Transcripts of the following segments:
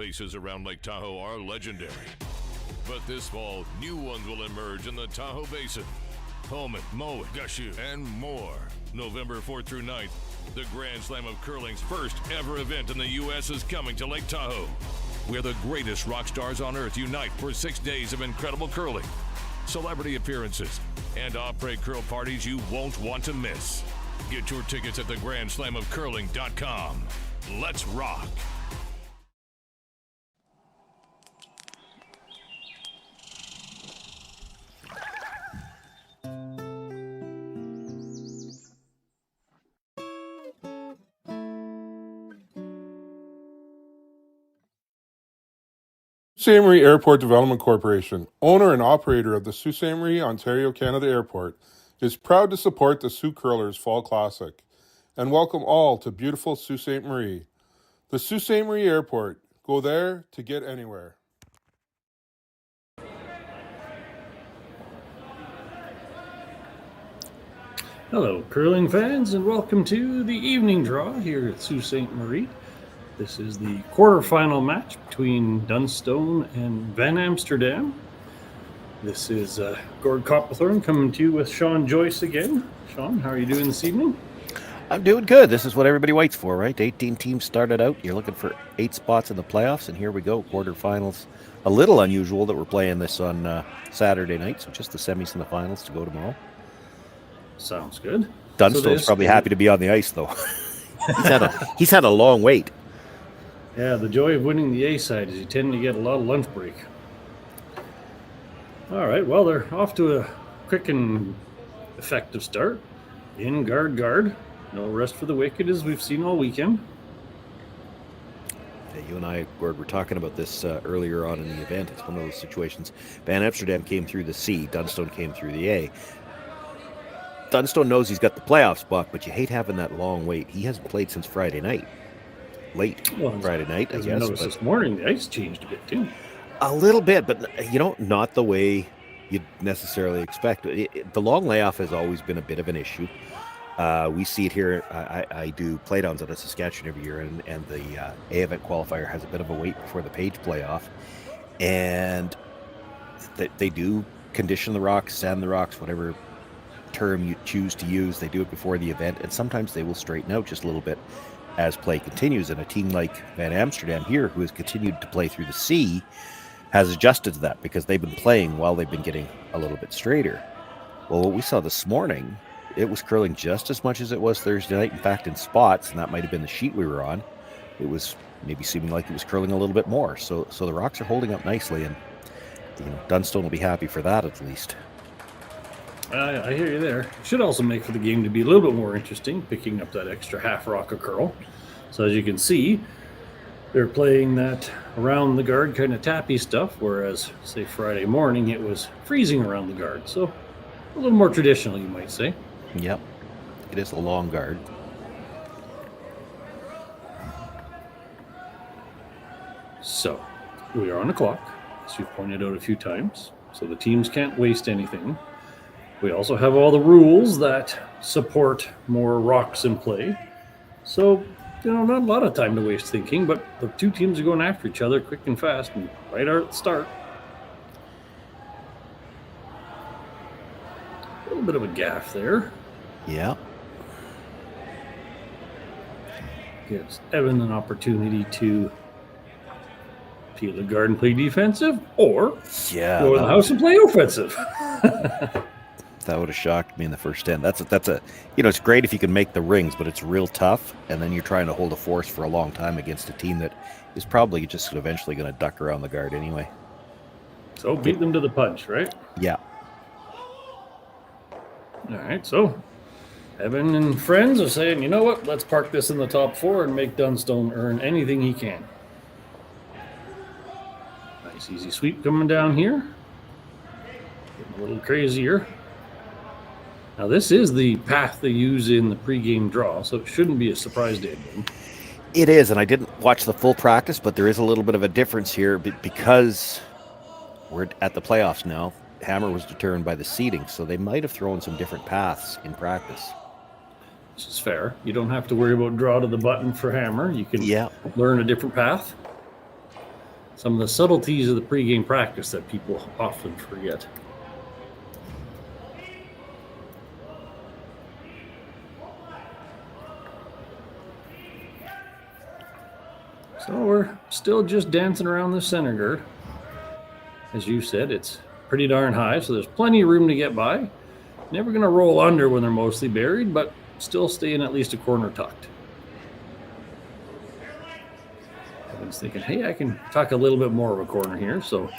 faces around Lake Tahoe are legendary. But this fall, new ones will emerge in the Tahoe Basin. Pullman, Mowat, Gushue, and more. November 4th through 9th, the Grand Slam of Curling's first ever event in the U.S. is coming to Lake Tahoe, where the greatest rock stars on earth unite for 6 days of incredible curling, celebrity appearances, and après curl parties you won't want to miss. Get your tickets at thegrandslamofcurling.com. Let's rock. Ste.Marie Airport Development Corporation, owner and operator of the Ste.Marie, Ontario, Canada Airport, is proud to support the Sault Curlers Fall Classic and welcome all to beautiful Sault Ste. Marie. The Sault Ste. Marie Airport. Go there to get anywhere. Hello, curling fans, and welcome to the evening draw here at Sault Ste. Marie. This is the quarterfinal match between Dunstone and Van Amsterdam. This is Gord Copperthorne coming to you with Sean Joyce again. Sean, how are you doing this evening? I'm doing good. This is what everybody waits for, right? 18 teams started out. You're looking for 8 spots in the playoffs, and here we go, quarterfinals. A little unusual that we're playing this on Saturday night, so just the semis and the finals to go tomorrow. Sounds good. Dunstone's probably happy to be on the ice, though. he's had a long wait. Yeah, the joy of winning the A side is you tend to get a lot of lunch break. All right, well, they're off to a quick and effective start. In guard. No rest for the wicked, as we've seen all weekend. Yeah, you and I, Gord, were talking about this earlier on in the event. It's one of those situations. Van Amsterdam came through the C. Dunstone came through the A. Dunstone knows he's got the playoff spot, but you hate having that long wait. He hasn't played since Friday night. Friday night, I guess. Noticed this morning, the ice changed a bit, too. A little bit, but, not the way you'd necessarily expect. The long layoff has always been a bit of an issue. We see it here. I do playdowns out of Saskatchewan every year, and the A event qualifier has a bit of a wait before the Page playoff. And they do condition the rocks, sand the rocks, whatever term you choose to use. They do it before the event, and sometimes they will straighten out just a little bit as play continues. And a team like Van Amsterdam here, who has continued to play through the C, has adjusted to that because they've been playing while they've been getting a little bit straighter. Well, what we saw this morning, it was curling just as much as it was Thursday night. In fact, in spots, and that might have been the sheet we were on, it was maybe seeming like it was curling a little bit more. So the rocks are holding up nicely, and Dunstone will be happy for that at least. I hear you there. Should also make for the game to be a little bit more interesting, picking up that extra half rock of curl. So as you can see, they're playing that around the guard kind of tappy stuff, whereas, say, Friday morning, it was freezing around the guard. So a little more traditional, you might say. Yep. It is a long guard. So we are on the clock, as you've pointed out a few times. So the teams can't waste anything. We also have all the rules that support more rocks in play. So, not a lot of time to waste thinking, but the two teams are going after each other quick and fast and right at the start. A little bit of a gaff there. Yeah. Gives Evan an opportunity to peel the guard and play defensive, or go in the house and play offensive. That would have shocked me in the first 10. That's a it's great if you can make the rings, but it's real tough. And then you're trying to hold a force for a long time against a team that is probably just eventually going to duck around the guard anyway. So beat them to the punch, right? Yeah. All right. So Evan and friends are saying, you know what? Let's park this in the top 4 and make Dunstone earn anything he can. Nice easy sweep coming down here. Getting a little crazier. Now, this is the path they use in the pregame draw, so it shouldn't be a surprise to anyone. It is, and I didn't watch the full practice, but there is a little bit of a difference here because we're at the playoffs now. Hammer was determined by the seeding, so they might have thrown some different paths in practice. Which is fair. You don't have to worry about draw to the button for Hammer. You can learn a different path. some of the subtleties of the pregame practice that people often forget. So we're still just dancing around the center gird. As you said, it's pretty darn high, so there's plenty of room to get by. Never going to roll under when they're mostly buried, but still staying at least a corner tucked. Evan's thinking, hey, I can tuck a little bit more of a corner here, so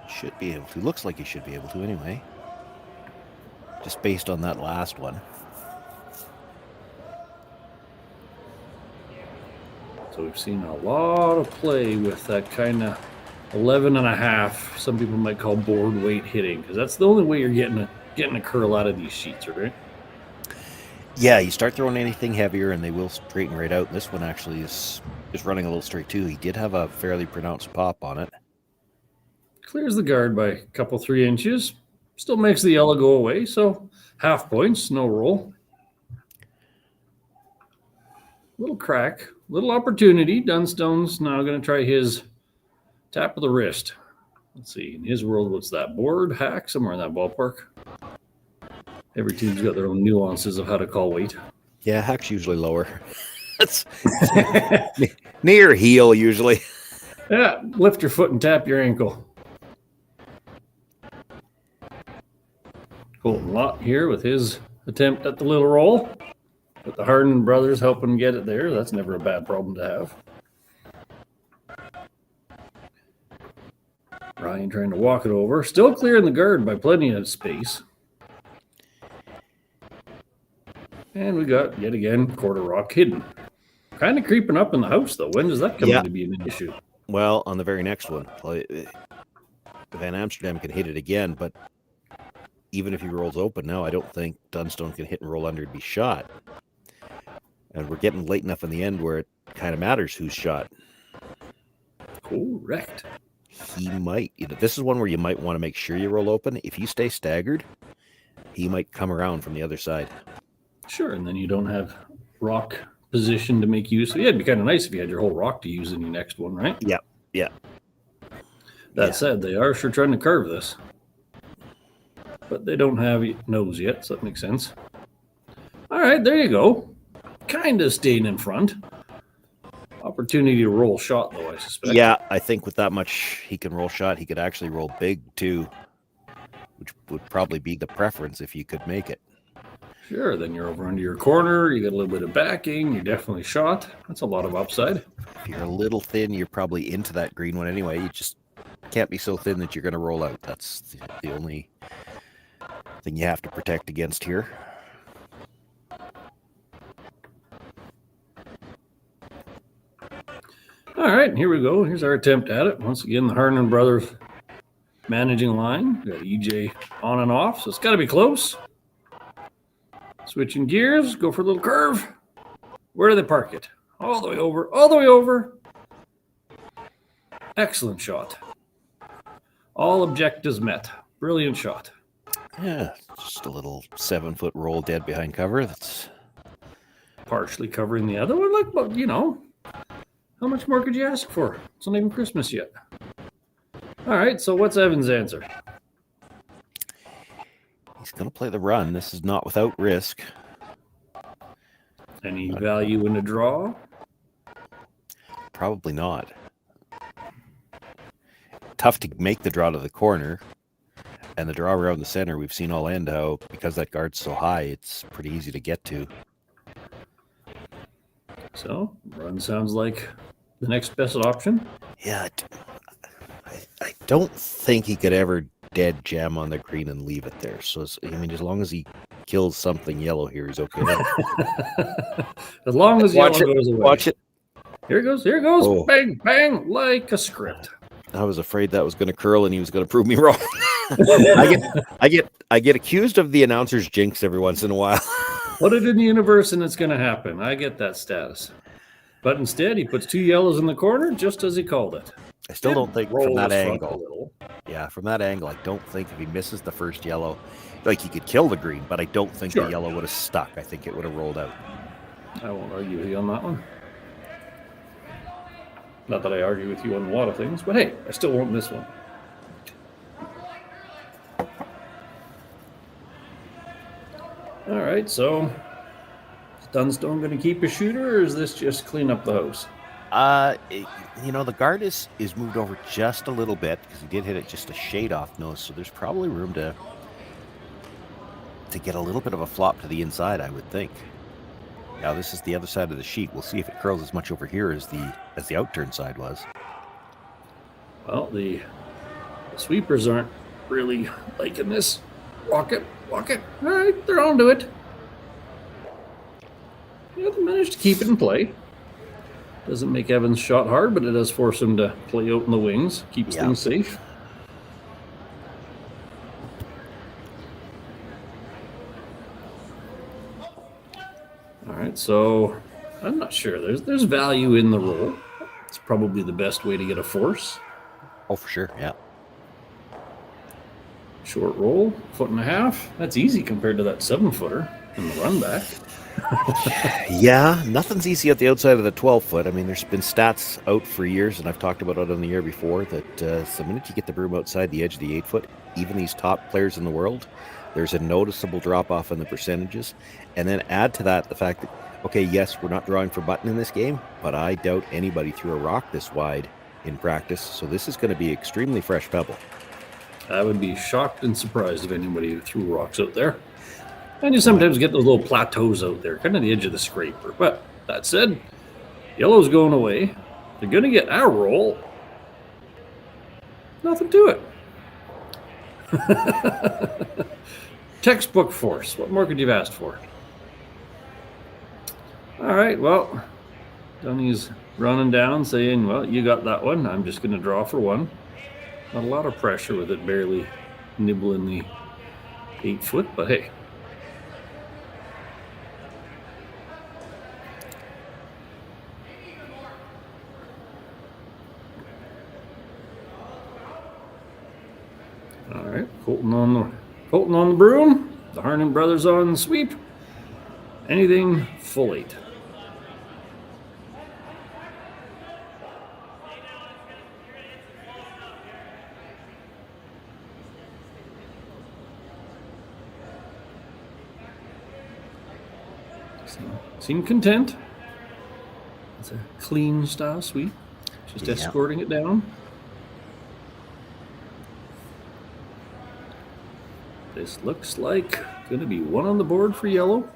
Should be able to. Looks like he should be able to anyway. Just based on that last one. So we've seen a lot of play with that kind of 11.5. Some people might call board weight hitting, because that's the only way you're getting a curl out of these sheets, right? Yeah, you start throwing anything heavier and they will straighten right out. This one actually is running a little straight too. He did have a fairly pronounced pop on it. Clears the guard by a couple 3 inches. Still makes the yellow go away, so half points, no roll. Little crack, little opportunity. Dunstone's now going to try his tap of the wrist. Let's see, in his world, what's that? Board, hack, somewhere in that ballpark. Every team's got their own nuances of how to call weight. Yeah, hack's usually lower. It's near heel usually. Yeah, lift your foot and tap your ankle. Colton Lott here with his attempt at the little roll. With the Harden brothers helping get it there. That's never a bad problem to have. Ryan trying to walk it over. Still clearing the guard by plenty of space. And we got, yet again, quarter rock hidden. Kind of creeping up in the house, though. When does that come to be an issue? Well, on the very next one, Van Amsterdam can hit it again, but even if he rolls open now, I don't think Dunstone can hit and roll under and be shot. And we're getting late enough in the end where it kind of matters who's shot. Correct. He might, this is one where you might want to make sure you roll open. If you stay staggered, he might come around from the other side. Sure, and then you don't have rock position to make use of. Yeah, it'd be kind of nice if you had your whole rock to use in your next one, right? Yeah. That said, they are sure trying to carve this. But they don't have nose yet, so that makes sense. All right, there you go. Kind of staying in front. Opportunity to roll shot, though, I suspect. Yeah, I think with that much he can roll shot, he could actually roll big, too, which would probably be the preference if you could make it. Sure, then you're over under your corner. You get a little bit of backing. You're definitely shot. That's a lot of upside. If you're a little thin, you're probably into that green one anyway. You just can't be so thin that you're going to roll out. That's the only thing you have to protect against here. All right, here we go. Here's our attempt at it. Once again, the Harden brothers managing line. We got EJ on and off, so it's got to be close. Switching gears, go for a little curve. Where do they park it? All the way over, all the way over. Excellent shot. All objectives met. Brilliant shot. Yeah, just a little 7-foot roll dead behind cover. That's Partially covering the other one. Like, but how much more could you ask for? It's not even Christmas yet. All right, so what's Evan's answer? he's going to play the run. This is not without risk. Any value in the draw? Probably not. Tough to make the draw to the corner. And the draw around the center, we've seen all end how, because that guard's so high, it's pretty easy to get to. So, run sounds like the next best option. Yeah, I don't think he could ever dead jam on the green and leave it there. So, I mean, as long as he kills something yellow here, he's okay. As long as watch yellow it, goes away. watch it. Here it goes, here it goes. Oh. Bang, bang, like a script. I was afraid that was going to curl and he was going to prove me wrong. I get accused of the announcer's jinx every once in a while. Put it in the universe and it's going to happen. I get that status. But instead, he puts two yellows in the corner just as he called it. I still don't think Roll from that his front a angle. little. Yeah, from that angle, I don't think if he misses the first yellow, like he could kill the green, but I don't think Sure. the yellow would have stuck. I think it would have rolled out. I won't argue with you on that one. Not that I argue with you on a lot of things, but hey, I still won't miss one. All right, so is Dunstone going to keep a shooter, or is this just clean up the house? The guard is moved over just a little bit because he did hit it just a shade off nose, so there's probably room to get a little bit of a flop to the inside, I would think. Now this is the other side of the sheet. We'll see if it curls as much over here as the outturn side was. Well, the sweepers aren't really liking this. Walk it. All right, they're on to it. Yeah, they managed to keep it in play. Doesn't make Evans' shot hard, but it does force him to play out in the wings. Keeps things safe. All right, so I'm not sure. There's value in the roll. It's probably the best way to get a force. Oh, for sure, yeah. Short roll, 1.5 feet. That's easy compared to that 7-footer in the run back. Yeah, nothing's easy at the outside of the 12-foot. I mean, there's been stats out for years, and I've talked about it on the air before, that the minute you get the broom outside the edge of the 8-foot, even these top players in the world, there's a noticeable drop-off in the percentages. And then add to that the fact that, okay, yes, we're not drawing for button in this game, but I doubt anybody threw a rock this wide in practice, so this is going to be extremely fresh pebble. I would be shocked and surprised if anybody threw rocks out there. And you sometimes get those little plateaus out there, kind of the edge of the scraper. But that said, yellow's going away. They're going to get our roll. Nothing to it. Textbook force. What more could you have asked for? All right, well, Dunny's running down saying, well, you got that one. I'm just going to draw for one. Not a lot of pressure with it barely nibbling the 8-foot, but hey. All right, Colton on the broom. The Harnan brothers on the sweep. Anything full 8. Seem content. It's a clean style sweep. Just escorting it down. This looks like going to be one on the board for yellow.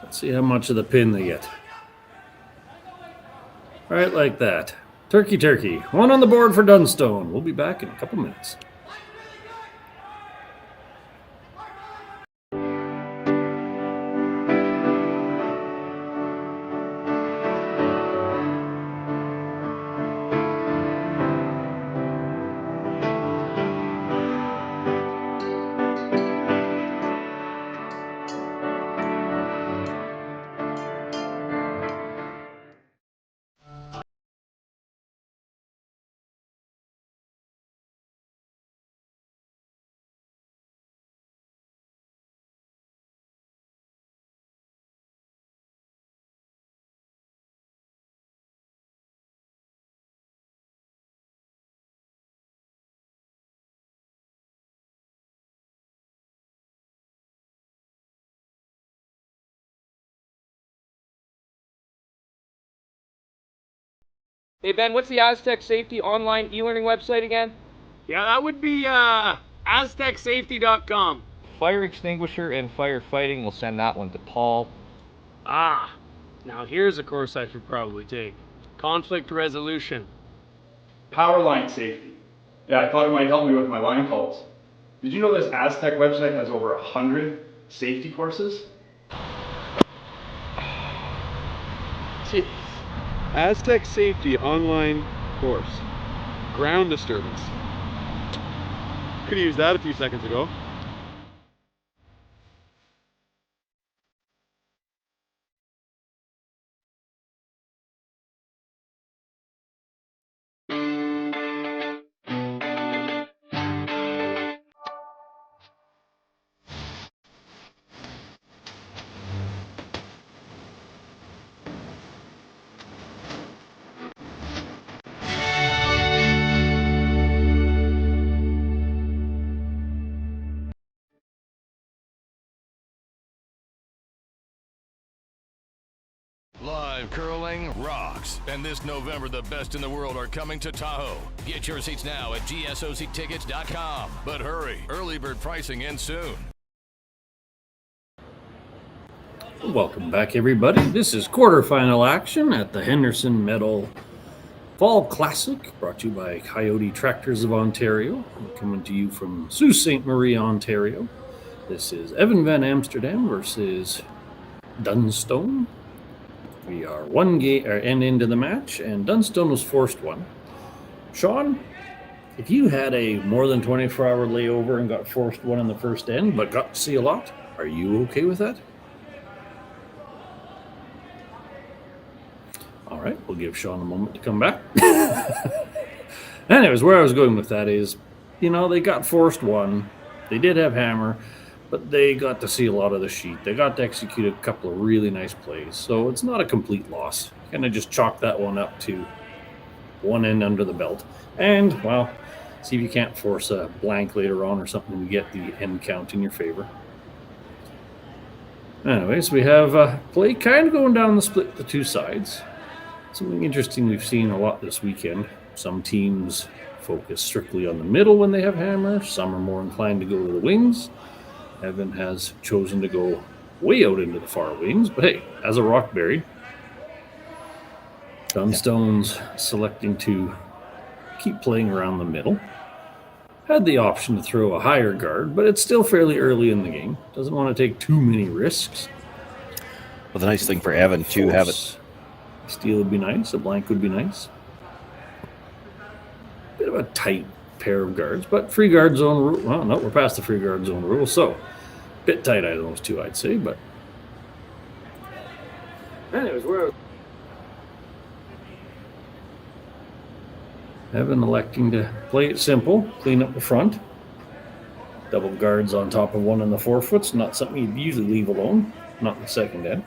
Let's see how much of the pin they get. All right, like that. Turkey. One on the board for Dunstone. We'll be back in a couple minutes. Hey Ben, what's the Aztec Safety online e-learning website again? Yeah, that would be aztecsafety.com. Fire extinguisher and firefighting, we'll send that one to Paul. Ah, now here's a course I should probably take. Conflict resolution. Power line safety. Yeah, I thought it might help me with my line calls. Did you know this Aztec website has over 100 safety courses? Jeez. Aztec Safety online course. Ground disturbance. Could have used that a few seconds ago. Live curling rocks. And this November, the best in the world are coming to Tahoe. Get your seats now at gsoctickets.com. But hurry, early bird pricing ends soon. Welcome back, everybody. This is quarterfinal action at the Henderson Medal Fall Classic, brought to you by Kioti Tractors of Ontario. We're coming to you from Sault Ste. Marie, Ontario. This is Evan van Amsterdam versus Dunstone. We are one game end into the match, and Dunstone was forced one. Sean, if you had a more than 24-hour layover and got forced one in the first end, but got to see a lot, are you okay with that? All right, we'll give Sean a moment to come back. Anyways, where I was going with that is, they got forced one. They did have hammer, but they got to see a lot of the sheet. They got to execute a couple of really nice plays. So it's not a complete loss. Kind of just chalk that one up to one end under the belt. And, well, see if you can't force a blank later on or something and get the end count in your favor. Anyways, we have play kind of going down the split the two sides. Something interesting we've seen a lot this weekend. Some teams focus strictly on the middle when they have hammer. Some are more inclined to go to the wings. Evan has chosen to go way out into the far wings, but hey, as a rock buried. Dunstone's selecting to keep playing around the middle. Had the option to throw a higher guard, but it's still fairly early in the game. Doesn't want to take too many risks. Well, the nice thing for Evan, too, have it. Steel would be nice. A blank would be nice. Bit of a tight pair of guards, but free guard zone rule. Well, no, we're past the free guard zone rule, so bit tight out of those two, I'd say. But anyways, Evan electing to play it simple, clean up the front. Double guards on top of one in the forefoots, not something you'd usually leave alone, not in the second end.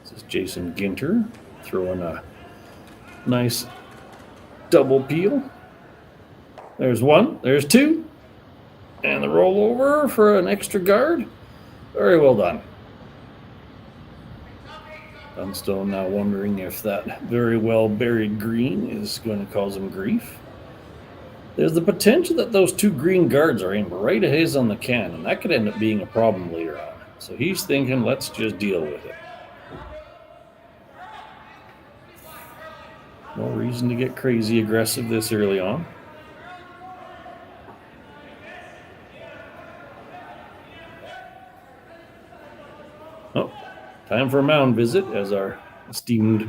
This is Jason Ginter throwing a nice double peel. There's one, there's two, and the rollover for an extra guard. Very well done. Dunstone now wondering if that very well buried green is going to cause him grief. There's the potential that those two green guards are aimed right at his on the can, and that could end up being a problem later on. So he's thinking, let's just deal with it. No reason to get crazy aggressive this early on. Oh, time for a mound visit, as our esteemed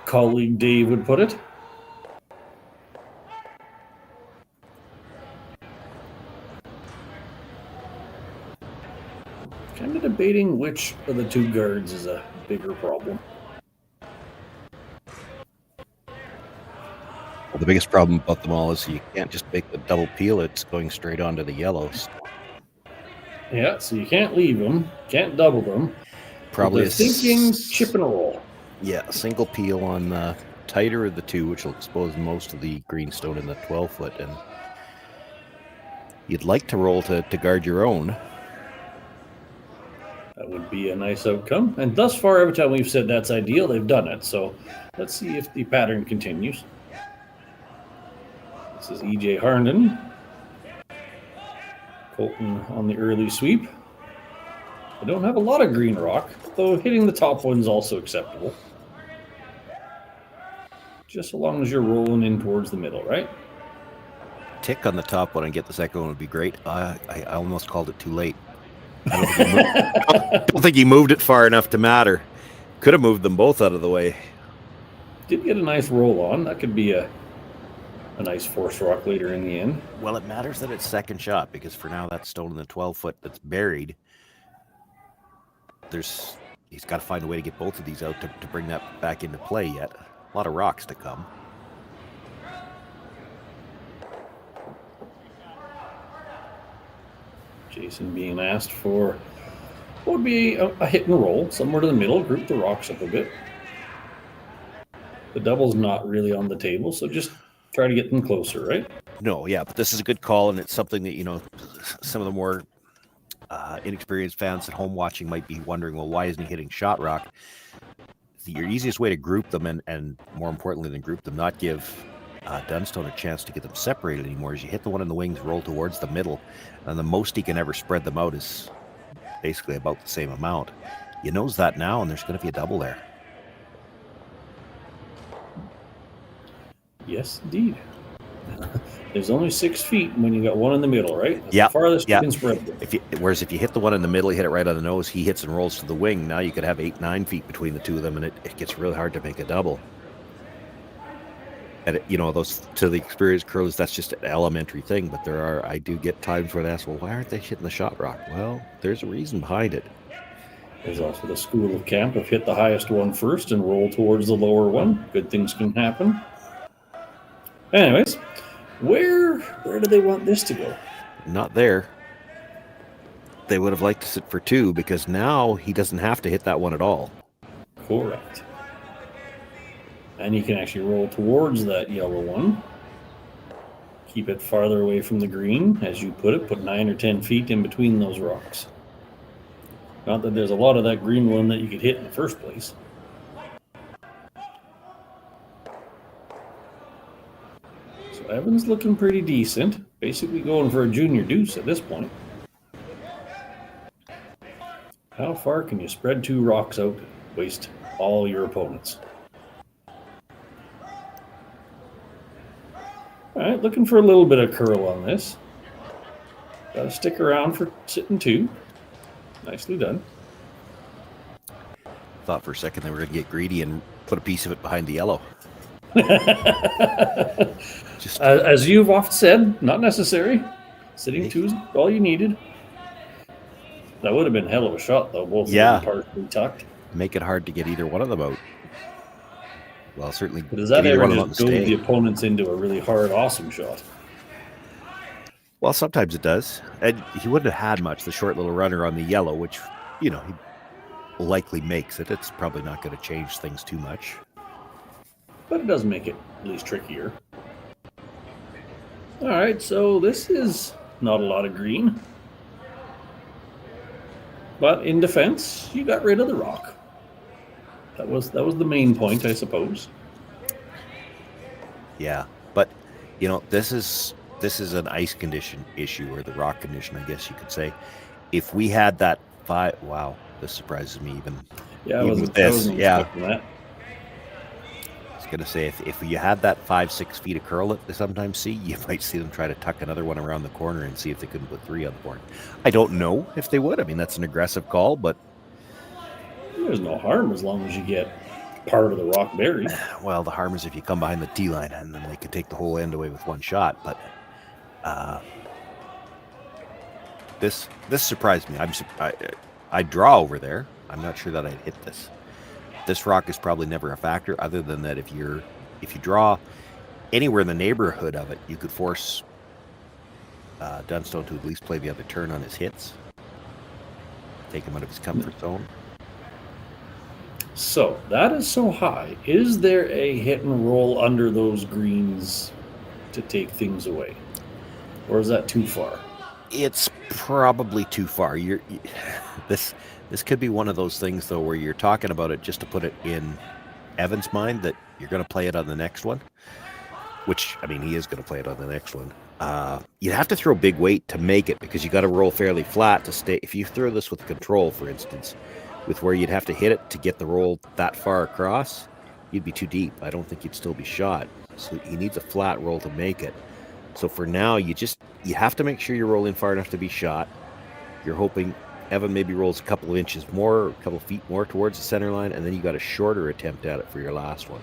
colleague Dave would put it. Kind of debating which of the two guards is a bigger problem. Well, the biggest problem about them all is you can't just make the double peel. It's going straight onto the yellows. Yeah, so you can't leave them, can't double them. Probably thinking chip and roll. Yeah, a single peel on the tighter of the two, which will expose most of the greenstone in the 12-foot. And you'd like to roll to guard your own. That would be a nice outcome. And thus far, every time we've said that's ideal, they've done it. So let's see if the pattern continues. This is E.J. Harnden. Colton on the early sweep. I don't have a lot of green rock, though hitting the top one is also acceptable. Just so long as you're rolling in towards the middle, right? Tick on the top one and get the second one would be great. I almost called it too late. I don't think he moved it far enough to matter. Could have moved them both out of the way. Did get a nice roll on. That could be a nice force rock later in the end. Well, it matters that it's second shot, because for now that stone in the 12-foot that's buried, he's got to find a way to get both of these out to bring that back into play yet. A lot of rocks to come. Jason being asked for what would be a hit and roll, somewhere to the middle, group the rocks up a bit. The double's not really on the table, so just try to get them closer, right? No, yeah, but this is a good call, and it's something that, some of the more inexperienced fans at home watching might be wondering, well, why isn't he hitting shot rock? Your easiest way to group them, and more importantly than group them, not give Dunstone a chance to get them separated anymore, is you hit the one in the wings, roll towards the middle, and the most he can ever spread them out is basically about the same amount. You knows that now, and there's going to be a double there. Yes, indeed. There's only 6 feet when you got one in the middle, right? That's Yeah, the farthest yeah. you can spread them. Whereas if you hit the one in the middle, you hit it right on the nose, he hits and rolls to the wing. Now you could have 8-9 feet between the two of them, and it gets really hard to make a double. And those, to the experienced curlers, that's just an elementary thing. But I do get times where they ask, well, why aren't they hitting the shot rock? Well, there's a reason behind it. There's also the school of camp of hit the highest one first and roll towards the lower one. Good things can happen. Anyways, where do they want this to go? Not there. They would have liked to sit for 2, because now he doesn't have to hit that one at all. Correct. And you can actually roll towards that yellow one. Keep it farther away from the green, as you put it. Put 9 or 10 feet in between those rocks. Not that there's a lot of that green one that you could hit in the first place. So Evan's looking pretty decent. Basically going for a junior deuce at this point. How far can you spread 2 rocks out and waste all your opponents? All right, looking for a little bit of curl on this. Got to stick around for sitting 2. Nicely done. Thought for a second they were going to get greedy and put a piece of it behind the yellow. As you've often said, not necessary. Sitting 2 is all you needed. That would have been a hell of a shot, though. Both of them partially tucked. Make it hard to get either one of them out. Well, certainly. But does that ever just goad the opponents into a really hard, awesome shot? Well, sometimes it does. And he wouldn't have had much, the short little runner on the yellow, which, he likely makes it. It's probably not going to change things too much. But it does make it at least trickier. All right, so this is not a lot of green. But in defense, you got rid of the rock. That was the main point, I suppose. Yeah, but this is an ice condition issue, or the rock condition, I guess you could say. If we had that wow, this surprises me even. Yeah, I wasn't expecting that. I was gonna say if you had that 5-6 feet of curl that they sometimes see, you might see them try to tuck another one around the corner and see if they couldn't put 3 on the board. I don't know if they would. I mean, that's an aggressive call, but there's no harm as long as you get part of the rock buried. Well, the harm is if you come behind the tee line and then they can take the whole end away with one shot. But this surprised me. I draw over there. I'm not sure that I'd hit this. This rock is probably never a factor, other than that if you draw anywhere in the neighborhood of it, you could force Dunstone to at least play the other turn on his hits. Take him out of his comfort zone. So, that is so high. Is there a hit and roll under those greens to take things away? Or is that too far? It's probably too far. This could be one of those things, though, where you're talking about it just to put it in Evan's mind that you're going to play it on the next one. Which, I mean, he is going to play it on the next one. You'd have to throw big weight to make it, because you got to roll fairly flat to stay. If you throw this with control, for instance, with where you'd have to hit it to get the roll that far across, you'd be too deep. I don't think you'd still be shot. So he needs a flat roll to make it. So for now, you have to make sure you're rolling far enough to be shot. You're hoping Evan maybe rolls a couple of inches more, a couple of feet more towards the center line, and then you got a shorter attempt at it for your last one.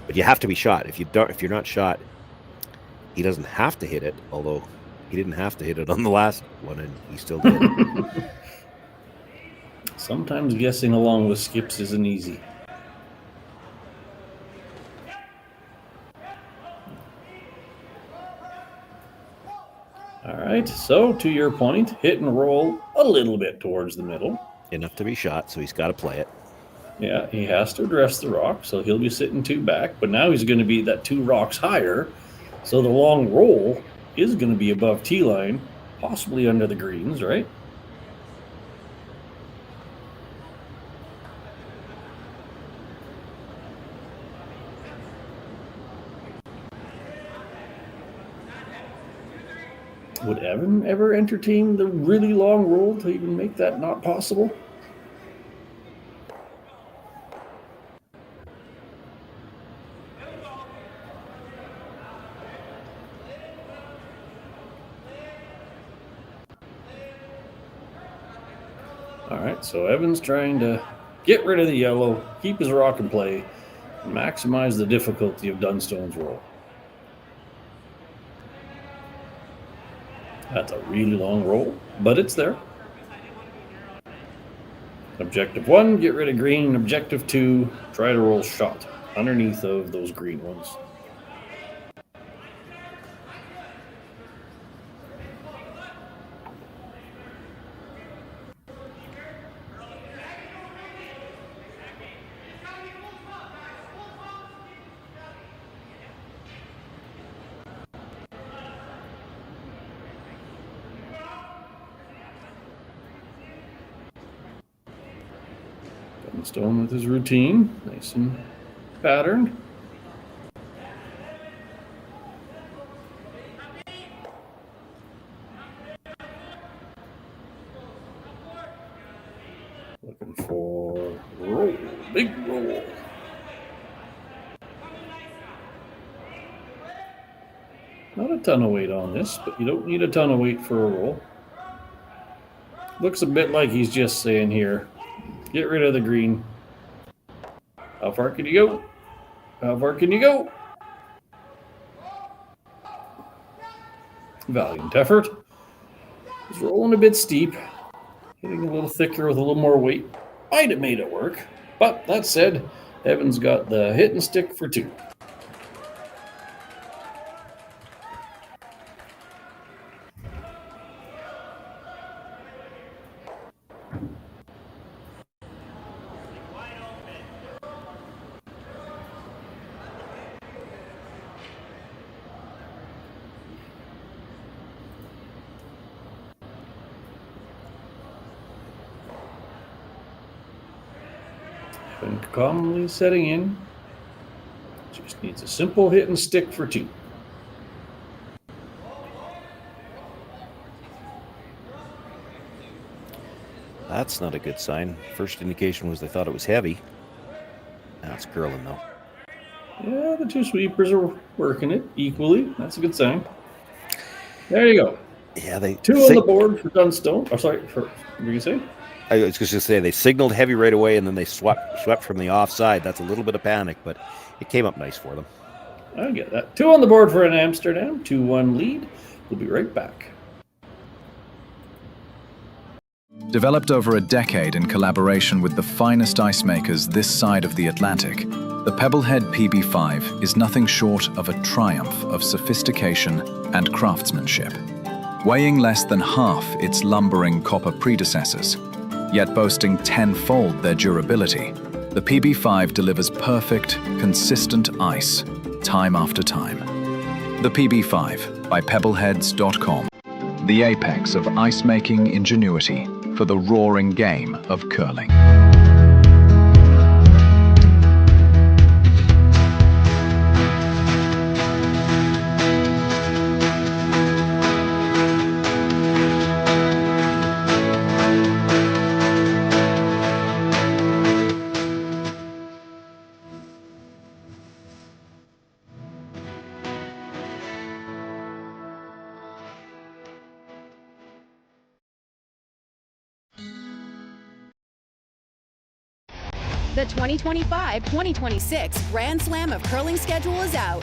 But you have to be shot. If you're not shot, he doesn't have to hit it, although he didn't have to hit it on the last one, and he still did. Sometimes guessing along with skips isn't easy. All right, so to your point, hit and roll a little bit towards the middle. Enough to be shot, so he's got to play it. Yeah, he has to address the rock, so he'll be sitting 2 back, but now he's going to be that 2 rocks higher, so the long roll is going to be above tee line, possibly under the greens, right? Would Evan ever entertain the really long roll to even make that not possible? All right, so Evan's trying to get rid of the yellow, keep his rock in play, and maximize the difficulty of Dunstone's roll. That's a really long roll, but it's there. Objective 1, get rid of green. Objective 2, try to roll shot underneath of those green ones. Dunstone with his routine, nice and patterned. Looking for roll, big roll. Not a ton of weight on this, but you don't need a ton of weight for a roll. Looks a bit like he's just saying here, get rid of the green. How far can you go? How far can you go? Valiant effort. He's rolling a bit steep, hitting a little thicker with a little more weight. Might have made it work. But that said, Evan's got the hit and stick for 2. Been calmly setting in. Just needs a simple hit and stick for 2. That's not a good sign. First indication was they thought it was heavy. Now it's curling though. Yeah, the 2 sweepers are working it equally. That's a good sign. There you go. Yeah, they 2 on the board for Dunstone. Oh, sorry, what were you saying? I was just going to say they signaled heavy right away, and then they swept from the offside. That's a little bit of panic, but it came up nice for them. I get that. 2 on the board for an Amsterdam. 2-1 lead. We'll be right back. Developed over a decade in collaboration with the finest ice makers this side of the Atlantic, the Pebblehead PB5 is nothing short of a triumph of sophistication and craftsmanship. Weighing less than half its lumbering copper predecessors, yet boasting tenfold their durability, the PB5 delivers perfect, consistent ice, time after time. The PB5 by Pebbleheads.com. The apex of ice-making ingenuity for the roaring game of curling. The 2025-2026 Grand Slam of Curling schedule is out,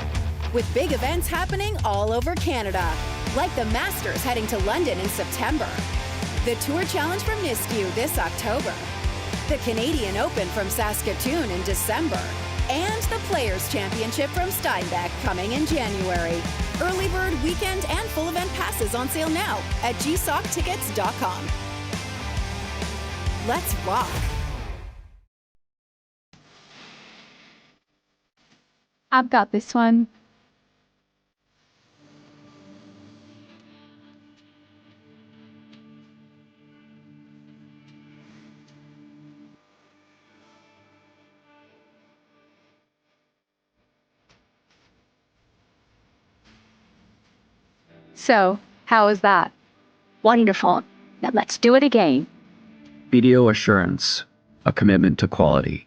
with big events happening all over Canada, like the Masters heading to London in September, the Tour Challenge from YNCU this October, the Canadian Open from Saskatoon in December, and the Players' Championship from Steinbeck coming in January. Early bird weekend and full event passes on sale now at gsocktickets.com. Let's rock! I've got this one. So, how is that? Wonderful. Now let's do it again. BDO Assurance, a commitment to quality.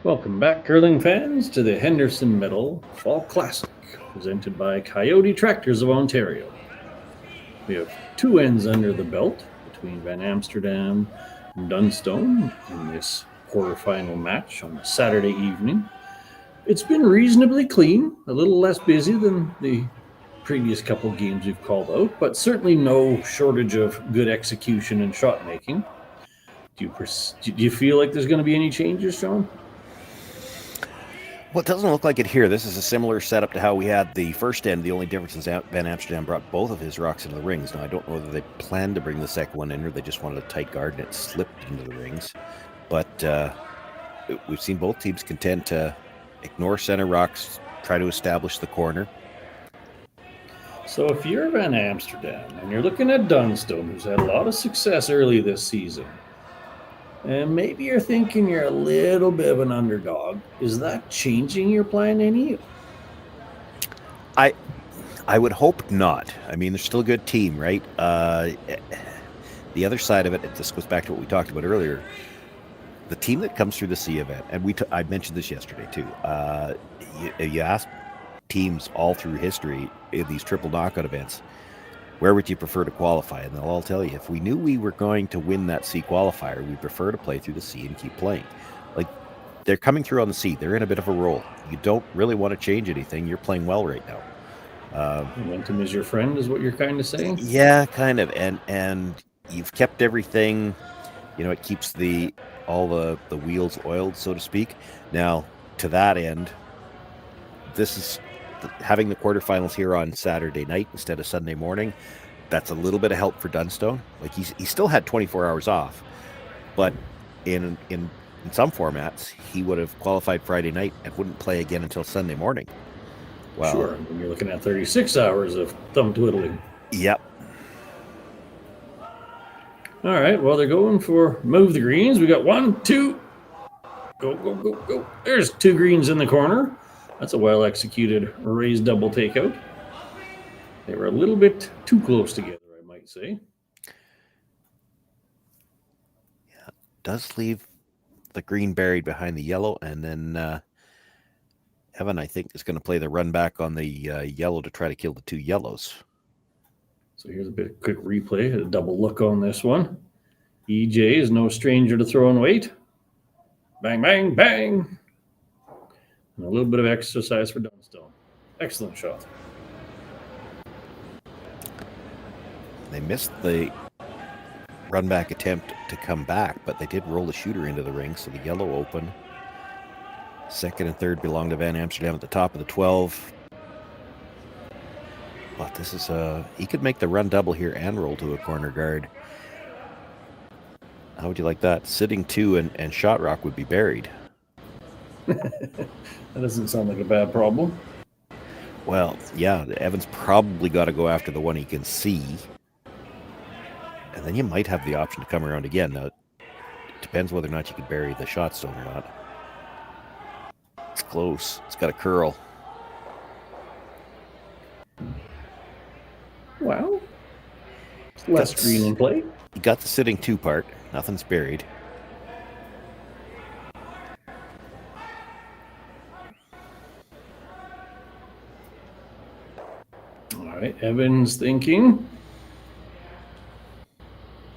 Welcome back, curling fans, to the Henderson Medal Fall Classic, presented by Coyote Tractors of Ontario. We have 2 ends under the belt between Van Amsterdam and Dunstone in this quarterfinal match on a Saturday evening. It's been reasonably clean, a little less busy than the previous couple games we've called out, but certainly no shortage of good execution and shot making. Do you feel like there's going to be any changes, Sean? Well, it doesn't look like it here. This is a similar setup to how we had the first end. The only difference is Van Amsterdam brought both of his rocks into the rings. Now, I don't know whether they planned to bring the second one in or they just wanted a tight guard and it slipped into the rings. But we've seen both teams content to ignore center rocks, try to establish the corner. So if you're Van Amsterdam and you're looking at Dunstone, who's had a lot of success early this season, and maybe you're thinking you're a little bit of an underdog, is that changing your plan any? I would hope not. I mean, they're still a good team, right? The other side of it, this goes back to what we talked about earlier. The team that comes through the C event, and I mentioned this yesterday too. You ask teams all through history in these triple knockout events, where would you prefer to qualify? And they'll all tell you, if we knew we were going to win that C qualifier, we'd prefer to play through the C and keep playing. Like, they're coming through on the C. They're in a bit of a roll. You don't really want to change anything. You're playing well right now. Momentum is your friend, is what you're kind of saying? Yeah, kind of. And you've kept everything, it keeps all the wheels oiled, so to speak. Now, to that end, this is having the quarterfinals here on Saturday night instead of Sunday morning. That's a little bit of help for Dunstone. Like, he still had 24 hours off, but in some formats he would have qualified Friday night and wouldn't play again until Sunday morning. Well, sure. When you're looking at 36 hours of thumb twiddling. Yep. All right. Well, they're going for move the greens. We got 1, 2. Go. There's 2 greens in the corner. That's a well-executed raised double takeout. They were a little bit too close together, I might say. Yeah, does leave the green buried behind the yellow, and then Evan, I think, is going to play the run back on the yellow to try to kill the 2 yellows. So here's a bit of quick replay, a double look on this one. EJ is no stranger to throwing weight. Bang, bang, bang. And a little bit of exercise for Dunstone. Excellent shot. They missed the run back attempt to come back, but they did roll the shooter into the ring, so the yellow open. Second and third belong to Van Amsterdam at the top of the 12. But this is he could make the run double here and roll to a corner guard. How would you like that? Sitting 2 and shot rock would be buried. That doesn't sound like a bad problem. Well, yeah, Evan's probably got to go after the one he can see. And then you might have the option to come around again. Now, it depends whether or not you can bury the shot stone or not. It's close. It's got a curl. Well, less green in play. You got the sitting 2 part. Nothing's buried. All right, Evan's thinking.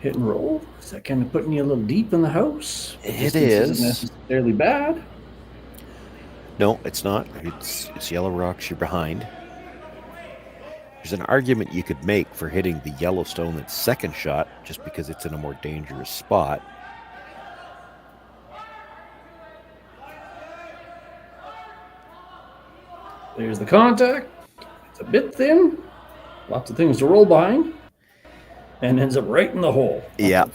Hit and roll. Is that kind of putting you a little deep in the house? It is. Isn't necessarily bad. No, it's not. It's yellow rocks. You're behind. There's an argument you could make for hitting the Yellowstone at second shot just because it's in a more dangerous spot. There's the contact. It's a bit thin. Lots of things to roll behind. And ends up right in the hole. Yeah.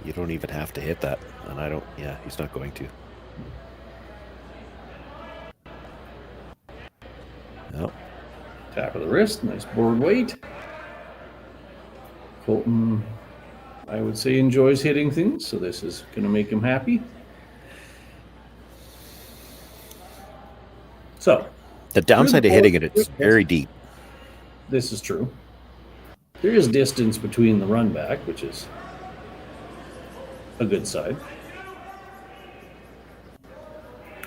You don't even have to hit that. And I don't, yeah, he's not going to. No. Tap of the wrist, nice board weight. Colton I would say enjoys hitting things, so this is going to make him happy. So, the downside of hitting it's very deep. This is true. There is distance between the run back, which is a good side.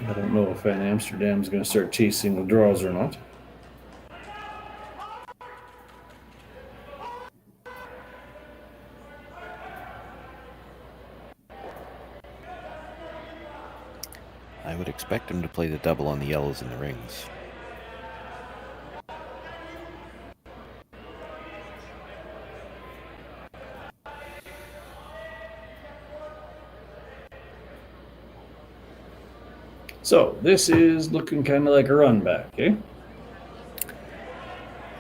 I don't know if Van Amsterdam's going to start chasing the draws or not. I would expect him to play the double on the yellows and the rings. So this is looking kind of like a run back, eh?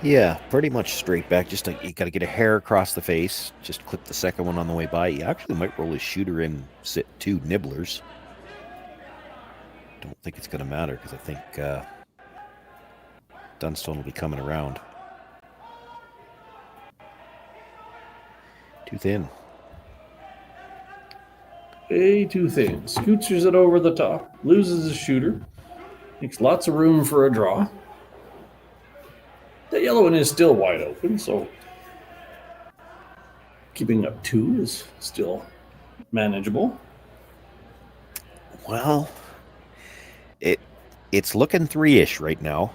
Yeah, pretty much straight back. Just you got to get a hair across the face. Just clip the second one on the way by. He actually might roll his shooter in, sit 2 nibblers. Don't think it's going to matter because I think Dunstone will be coming around. Too thin. Way too thin. Scooters it over the top. Loses his shooter. Makes lots of room for a draw. The yellow one is still wide open, so keeping up 2 is still manageable. Well, it's looking 3-ish right now.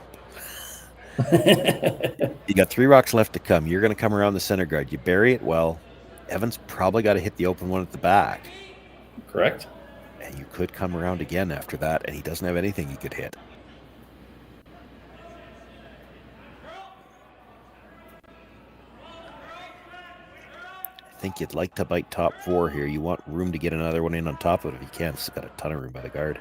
You got 3 rocks left to come. You're going to come around the center guard. You bury it well. Evan's probably got to hit the open one at the back. Correct. And you could come around again after that, and he doesn't have anything he could hit. I think you'd like to bite top 4 here. You want room to get another one in on top of it if you can. It's got a ton of room by the guard.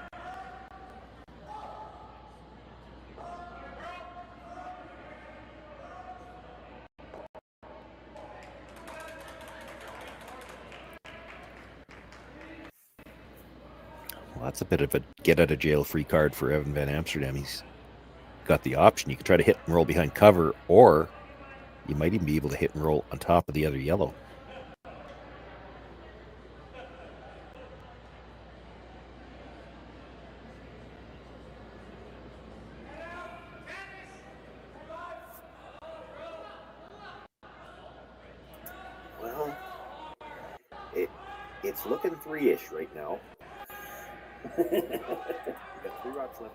Well, that's a bit of a get-out-of-jail-free card for Evan Van Amsterdam. He's got the option. You can try to hit and roll behind cover, or you might even be able to hit and roll on top of the other yellow. Well, it's looking 3-ish right now. You got 3 rocks left.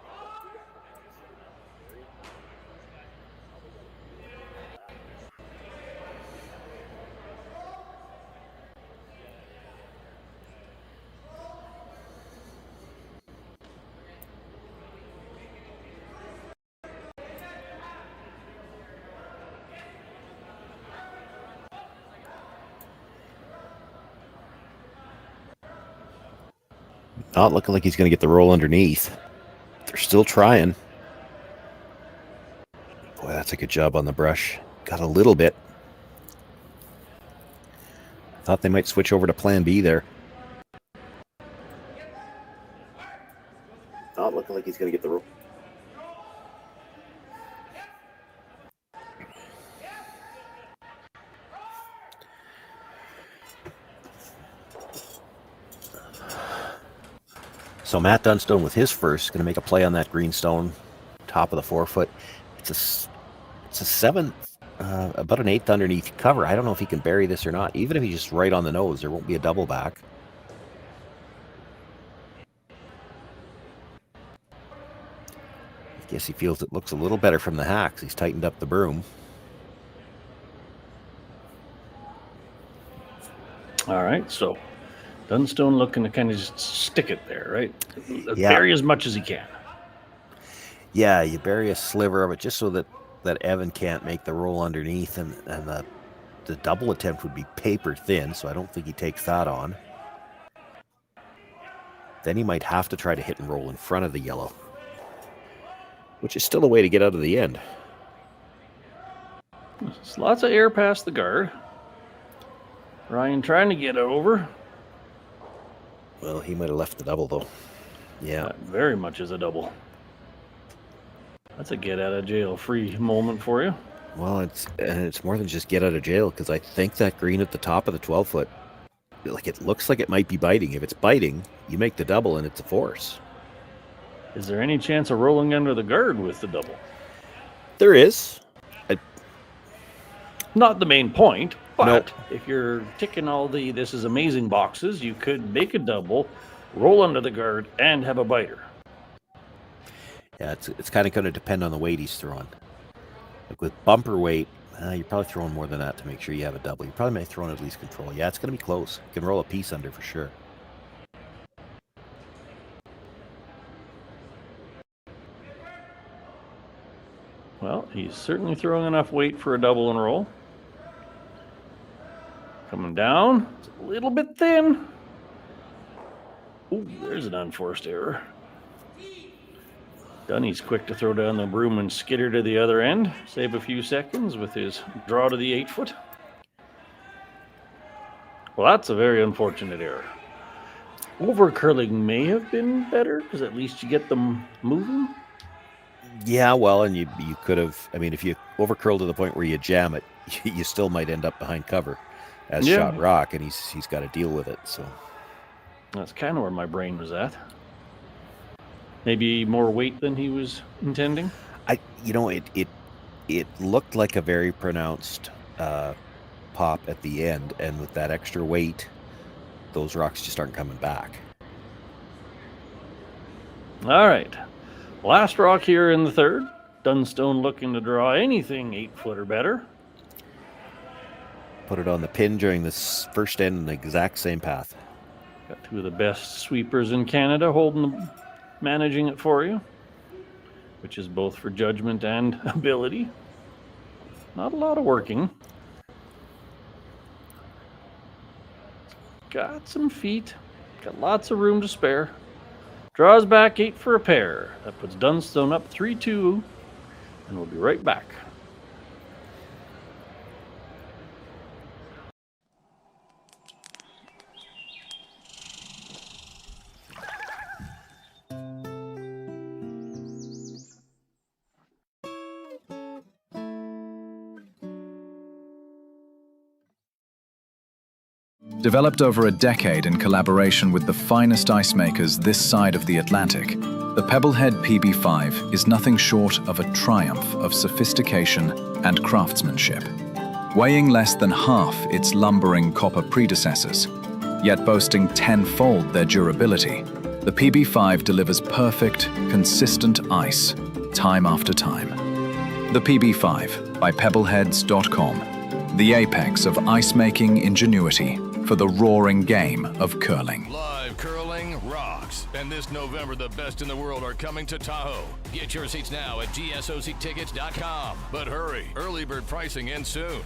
Not looking like he's going to get the roll underneath. They're still trying. Boy, that's a good job on the brush. Got a little bit. Thought they might switch over to plan B there. Not looking like he's going to get the roll. So Matt Dunstone with his first going to make a play on that green stone, top of the 4-foot. It's a 7th, about an 8th underneath cover. I don't know if he can bury this or not. Even if he's just right on the nose, there won't be a double back. I guess he feels it looks a little better from the hacks. He's tightened up the broom. All right, so Dunstone looking to kind of just stick it there, right? Yeah. Bury as much as he can. Yeah, you bury a sliver of it just so that Evan can't make the roll underneath, and the double attempt would be paper thin, so I don't think he takes that on. Then he might have to try to hit and roll in front of the yellow, which is still a way to get out of the end. There's lots of air past the guard. Ryan trying to get it over. Well, he might have left the double, though. Yeah. That very much is a double. That's a get-out-of-jail-free moment for you. Well, it's more than just get out of jail, because I think that green at the top of the 12-foot like it looks like it might be biting. If it's biting, you make the double and it's a force. Is there any chance of rolling under the guard with the double? There is. Not the main point, but Nope. if you're ticking all the this is amazing boxes, you could make a double, roll under the guard, and have a biter. Yeah, it's kind of going to depend on the weight he's throwing. Like with bumper weight, you're probably throwing more than that to make sure you have a double. You probably may throw in at least control. Yeah, it's going to be close. You can roll a piece under for sure. Well, he's certainly throwing enough weight for a double and roll. Coming down. It's a little bit thin. Ooh, there's an unforced error. Dunny's quick to throw down the broom and skitter to the other end. Save a few seconds with his draw to the 8-foot. Well, that's a very unfortunate error. Over curling may have been better because at least you get them moving. Yeah, well, and you could have. I mean, if you over curl to the point where you jam it, you still might end up behind cover as shot rock, and he's got to deal with it. So that's kind of where my brain was at. Maybe more weight than he was intending. It looked like a very pronounced pop at the end, and with that extra weight, those rocks just aren't coming back. All right. Last rock here in the third. Dunstone looking to draw anything 8-foot or better. Put it on the pin during this first end in the exact same path. Got two of the best sweepers in Canada managing it for you, which is both for judgment and ability. Not a lot of working. Got some feet. Got lots of room to spare. Draws back 8 for a pair. That puts Dunstone up 3-2, and we'll be right back. Developed over a decade in collaboration with the finest ice makers this side of the Atlantic, the Pebblehead PB5 is nothing short of a triumph of sophistication and craftsmanship. Weighing less than half its lumbering copper predecessors, yet boasting tenfold their durability, the PB5 delivers perfect, consistent ice, time after time. The PB5 by Pebbleheads.com, the apex of ice-making ingenuity for the roaring game of curling. Live curling rocks. And this November, the best in the world are coming to Tahoe. Get your seats now at gsoctickets.com. But hurry, early bird pricing ends soon.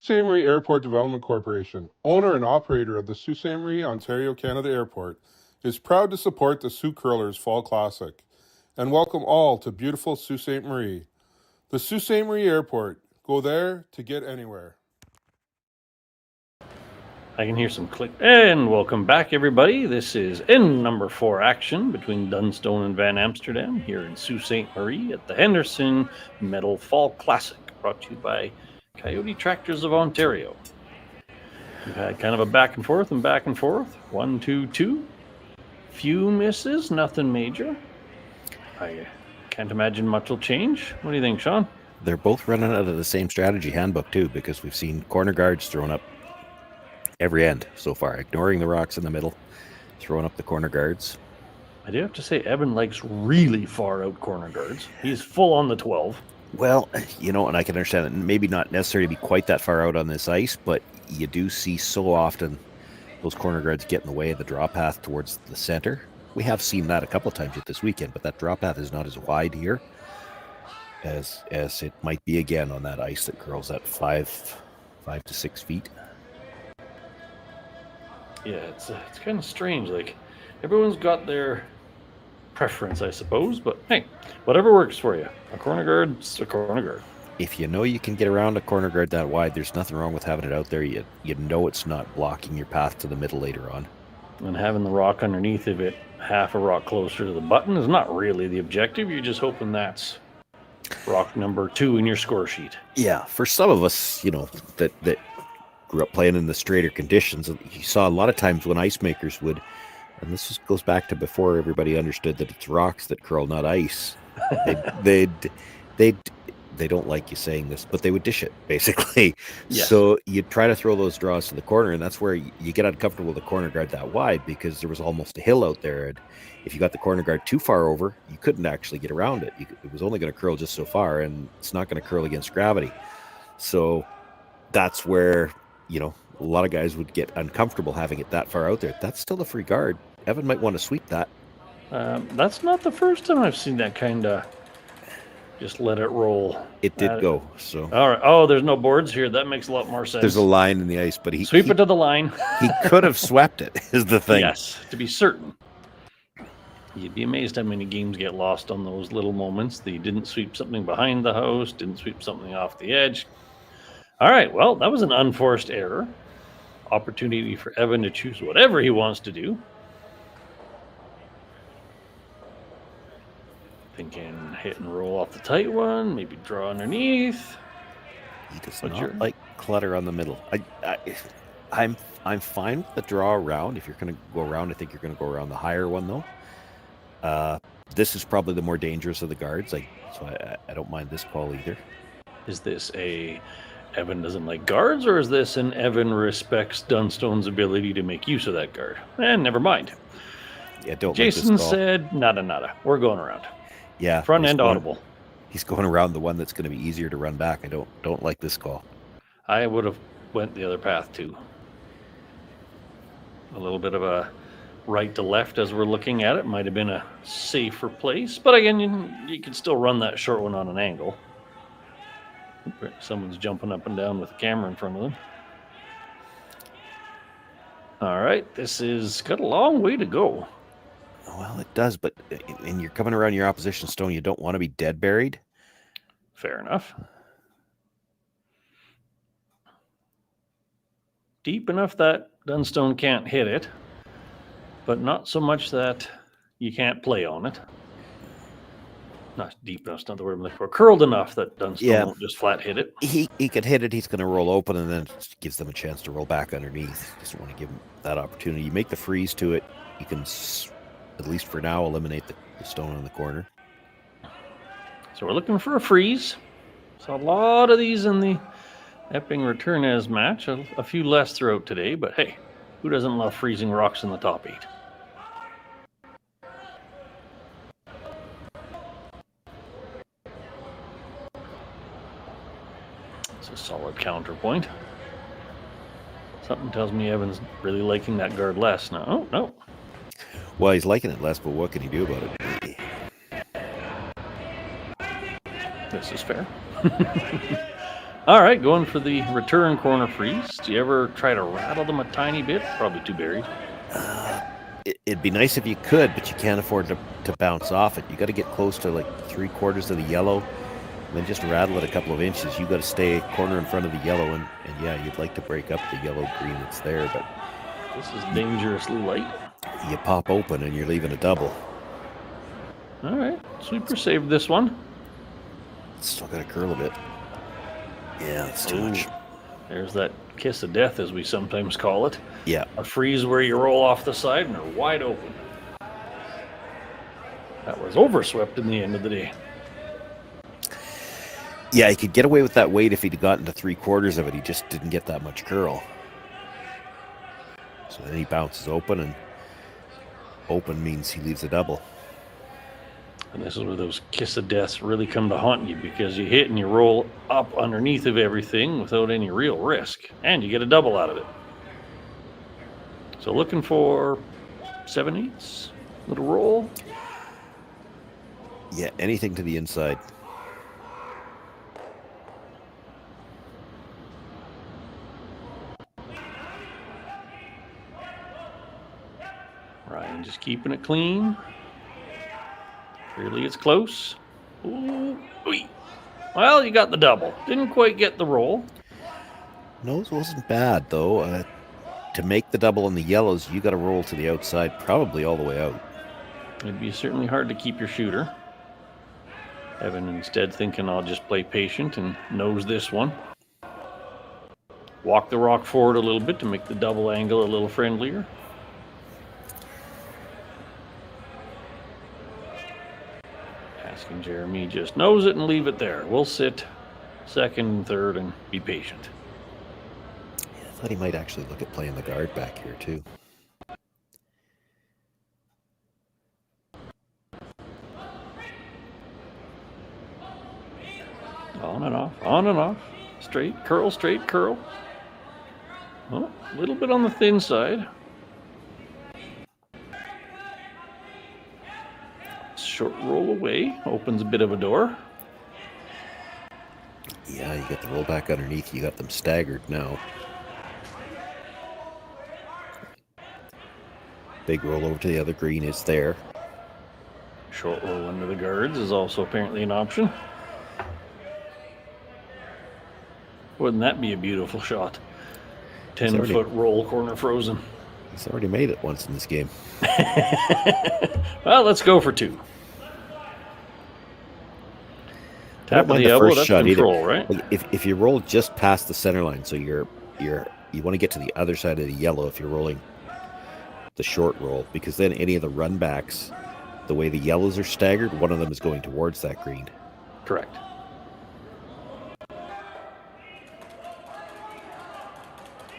Ste.Marie Airport Development Corporation, owner and operator of the Ste.Marie, Ontario, Canada Airport, is proud to support the Sioux Curlers Fall Classic and welcome all to beautiful Sault Ste. Marie. The Sault Ste. Marie Airport. Go there to get anywhere. I can hear some click. And welcome back, everybody. This is end number 4 action between Dunstone and Van Amsterdam here in Sault Ste. Marie at the Henderson Medal Fall Classic, brought to you by Coyote Tractors of Ontario. We've had kind of a back and forth. 1, 2, 2. Few misses, nothing major. I can't imagine much will change. What do you think, Sean? They're both running out of the same strategy handbook, too, because we've seen corner guards thrown up every end so far, ignoring the rocks in the middle, throwing up the corner guards. I do have to say, Evan likes really far out corner guards. He's full on the 12. Well, and I can understand that maybe not necessarily be quite that far out on this ice, but you do see so often those corner guards get in the way of the draw path towards the center. We have seen that a couple of times yet this weekend, but that draw path is not as wide here as it might be again on that ice that curls at 5 to 6 feet. Yeah, it's kind of strange. Like, everyone's got their preference, I suppose, but hey, whatever works for you. A corner guard's a corner guard. If you know you can get around a corner guard that wide, there's nothing wrong with having it out there. You know it's not blocking your path to the middle later on. And having the rock underneath of it, half a rock closer to the button, is not really the objective. You're just hoping that's rock number 2 in your score sheet. Yeah, for some of us, that grew up playing in the straighter conditions, you saw a lot of times when ice makers would, and this goes back to before everybody understood that it's rocks that curl, not ice. They don't like you saying this, but they would dish it, basically. Yes. So you'd try to throw those draws to the corner, and that's where you get uncomfortable with the corner guard that wide, because there was almost a hill out there, and if you got the corner guard too far over, you couldn't actually get around it. It was only going to curl just so far, and it's not going to curl against gravity. So that's where, a lot of guys would get uncomfortable having it that far out there. That's still a free guard. Evan might want to sweep that. That's not the first time I've seen that kind of just let it roll. It did go. So all right. Oh, there's no boards here. That makes a lot more sense. There's a line in the ice, but he sweep it to the line. He could have swept it, is the thing. Yes, to be certain. You'd be amazed how many games get lost on those little moments. That you didn't sweep something behind the house, didn't sweep something off the edge. All right, well, that was an unforced error. Opportunity for Evan to choose whatever he wants to do. Thinking hit and roll off the tight one, maybe draw underneath. He does not like clutter on the middle. I'm fine with the draw around. If you're going to go around, I think you're going to go around the higher one, though. This is probably the more dangerous of the guards, so I don't mind this call either. Is this a Evan doesn't like guards, or is this an Evan respects Dunstone's ability to make use of that guard? Never mind. Yeah, don't. Jason said, nada. We're going around. Yeah, front end audible. He's going around the one that's going to be easier to run back. I don't like this call. I would have went the other path too. A little bit of a right to left as we're looking at it might have been a safer place, but again, you can still run that short one on an angle. Someone's jumping up and down with a camera in front of them. All right, this has got a long way to go. Well, it does, but and you're coming around your opposition stone, you don't want to be dead buried. Fair enough. Deep enough that Dunstone can't hit it, but not so much that you can't play on it. Not deep enough, not the word I'm looking for. Curled enough that Dunstone won't just flat hit it. He could hit it, he's going to roll open, and then it gives them a chance to roll back underneath. Just want to give him that opportunity. You make the freeze to it, you can, at least for now, eliminate the stone in the corner. So we're looking for a freeze. Saw a lot of these in the Epping return as match. A few less throughout today, but hey, who doesn't love freezing rocks in the top 8? It's a solid counterpoint. Something tells me Evan's really liking that guard less now. Oh, no. Well, he's liking it less, but what can he do about it? This is fair. All right, going for the return corner freeze. Do you ever try to rattle them a tiny bit? Probably too buried. It'd be nice if you could, but you can't afford to bounce off it. You got to get close to like 3/4 of the yellow, and then just rattle it a couple of inches. You got to stay corner in front of the yellow, and yeah, you'd like to break up the yellow green that's there, but this is dangerously light. You pop open and you're leaving a double. All right, sweeper saved this one. Still got to curl a bit. Yeah, it's too much. There's that kiss of death, as we sometimes call it. Yeah. A freeze where you roll off the side and are wide open. That was overswept in the end of the day. Yeah, he could get away with that weight if he'd gotten to 3/4 of it. He just didn't get that much curl. So then he bounces open, and open means he leaves a double. And this is where those kiss of deaths really come to haunt you, because you hit and you roll up underneath of everything without any real risk, and you get a double out of it. So looking for 7/8, little roll. Yeah, anything to the inside. Ryan just keeping it clean. Really, it's close. Ooh, wee. Well, you got the double. Didn't quite get the roll. Nose wasn't bad, though. To make the double on the yellows, you got to roll to the outside, probably all the way out. It'd be certainly hard to keep your shooter. Evan instead thinking I'll just play patient and nose this one. Walk the rock forward a little bit to make the double angle a little friendlier. Asking Jeremy just nose it and leave it there. We'll sit second and third and be patient. Yeah, I thought he might actually look at playing the guard back here too. On and off, on and off. Straight curl, straight curl. Oh, a little bit on the thin side. Short roll away, opens a bit of a door. Yeah, you got the roll back underneath. You got them staggered now. Big roll over to the other green is there. Short roll under the guards is also apparently an option. Wouldn't that be a beautiful shot? 10-foot roll, corner frozen. He's already made it once in this game. Well, let's go for two. Tap of the elbow, that's control, right? If you roll just past the center line, so you want to get to the other side of the yellow if you're rolling the short roll, because then any of the run backs, the way the yellows are staggered, one of them is going towards that green. Correct.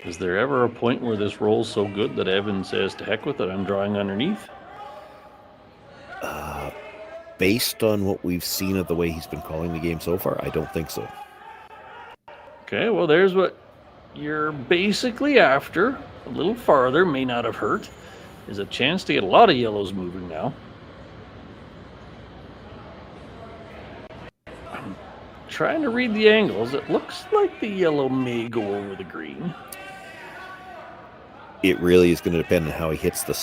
Is there ever a point where this roll's so good that Evan says, to heck with it, I'm drawing underneath? Based on what we've seen of the way he's been calling the game so far, I don't think so. Okay, well, there's what you're basically after. A little farther, may not have hurt. Is a chance to get a lot of yellows moving now. I'm trying to read the angles. It looks like the yellow may go over the green. It really is going to depend on how he hits the...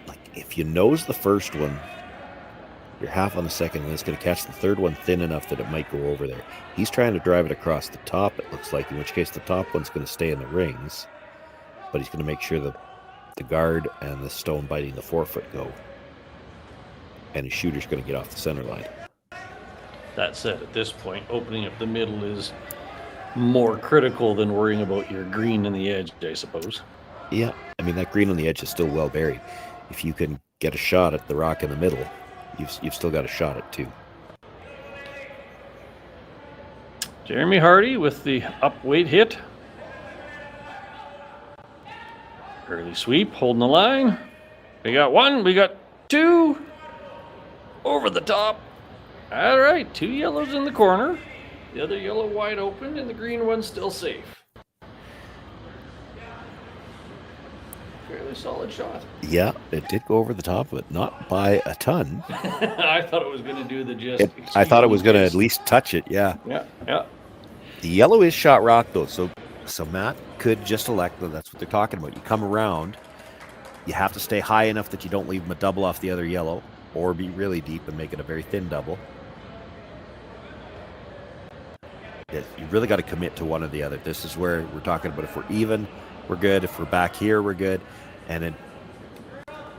Like, if you nose the first one, you're half on the second, and it's going to catch the third one thin enough that it might go over there. He's trying to drive it across the top, it looks like, in which case the top one's going to stay in the rings, but he's going to make sure that the guard and the stone biting the forefoot go. And his shooter's going to get off the center line. That said, at this point, opening up the middle is more critical than worrying about your green in the edge, I suppose. Yeah, I mean, that green on the edge is still well buried. If you can get a shot at the rock in the middle, you've still got a shot at two. Jeremy Hardy with the up weight hit. Early sweep, holding the line. We got one, we got two. Over the top. All right, two yellows in the corner. The other yellow wide open, and the green one's still safe. Fairly solid shot. Yeah, it did go over the top, but not by a ton. I thought it was going to do the just. I thought it was going to at least touch it, yeah. Yeah. The yellow is shot rock, though, so Matt could just elect, that's what they're talking about. You come around, you have to stay high enough that you don't leave them a double off the other yellow, or be really deep and make it a very thin double. You really got to commit to one or the other. This is where we're talking about if we're even, we're good. If we're back here, we're good. And then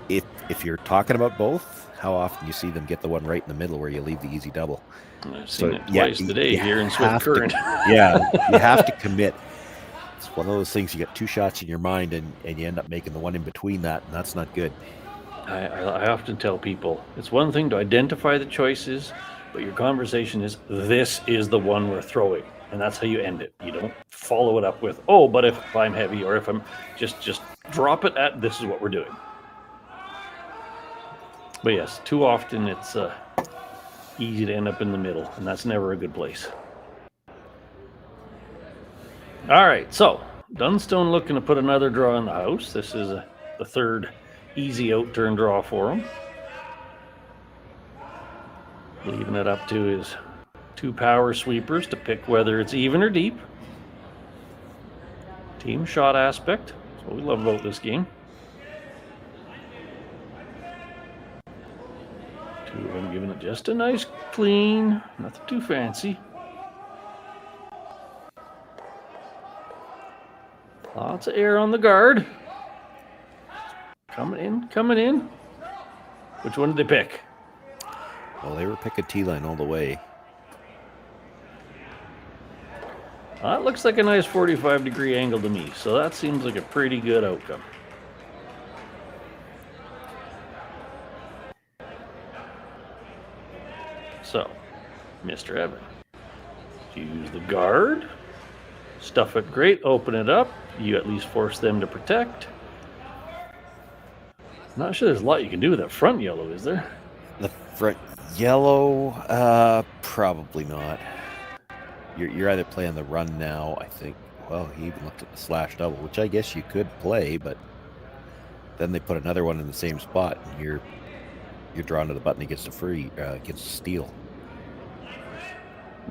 if you're talking about both, how often you see them get the one right in the middle where you leave the easy double? I've seen it twice today here in Swift Current. Yeah, you have to commit. It's one of those things, you get two shots in your mind and you end up making the one in between that, and that's not good. I often tell people, it's one thing to identify the choices, but your conversation is, this is the one we're throwing. And that's how you end it. You don't follow it up with, oh, but if I'm heavy or if I'm just drop it at, this is what we're doing. But yes, too often it's easy to end up in the middle, and that's never a good place. All right, so Dunstone looking to put another draw in the house. This is the third easy outturn draw for him. Leaving it up to his 2 power sweepers to pick whether it's even or deep. Team shot aspect. That's what we love about this game. 2 of them giving it just a nice clean, nothing too fancy. Lots of air on the guard. Coming in, coming in. Which one did they pick? Well, they were picking T-line all the way. That looks like a nice 45-degree angle to me, so that seems like a pretty good outcome. So, Mr. Evan, use the guard, stuff it great, open it up. You at least force them to protect. Not sure there's a lot you can do with that front yellow, is there? The front yellow, probably not. You're either playing the run now, I think. Well, he even looked at the slash double, which I guess you could play, but then they put another one in the same spot, and you're drawn to the button. He gets to gets to steal.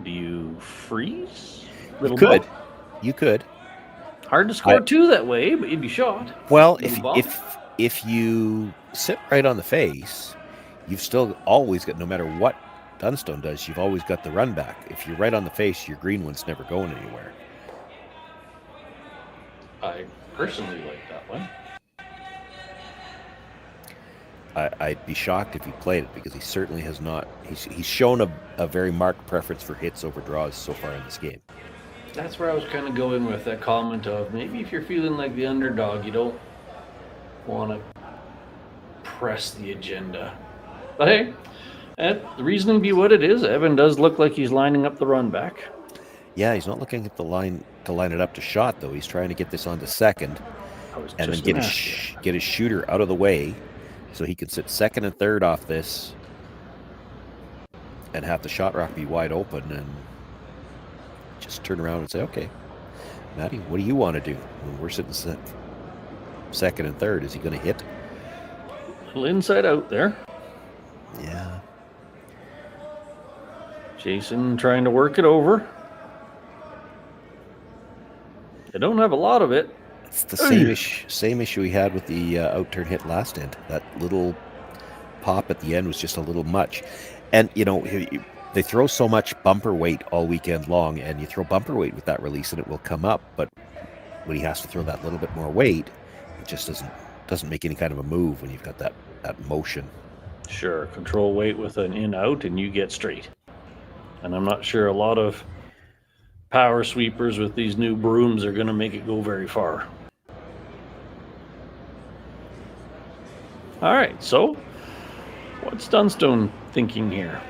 Do you freeze? You could. You could. Hard to score 2 that way, but you'd be shot. Well, if you sit right on the face, you've still always got, no matter what Dunstone does, you've always got the run back. If you're right on the face, your green one's never going anywhere. I personally like that one. I'd be shocked if he played it, because he certainly has not. He's shown a very marked preference for hits over draws so far in this game. That's where I was kind of going with that comment of maybe if you're feeling like the underdog, you don't want to press the agenda. But hey, the reasoning be what it is. Evan does look like he's lining up the run back. Yeah, he's not looking at the line to line it up to shot, though. He's trying to get this onto second and then get his shooter out of the way so he can sit second and third off this and have the shot rock be wide open and just turn around and say, okay, Matty, what do you want to do? When we're sitting second and third, is he going to hit? A little inside out there. Yeah. Jason trying to work it over. They don't have a lot of it. It's the same issue we had with the outturn hit last end. That little pop at the end was just a little much. And, you know, they throw so much bumper weight all weekend long, and you throw bumper weight with that release and it will come up. But when he has to throw that little bit more weight, it just doesn't make any kind of a move when you've got that motion. Sure, control weight with an in-out and you get straight. And I'm not sure a lot of power sweepers with these new brooms are going to make it go very far. All right, so what's Dunstone thinking here?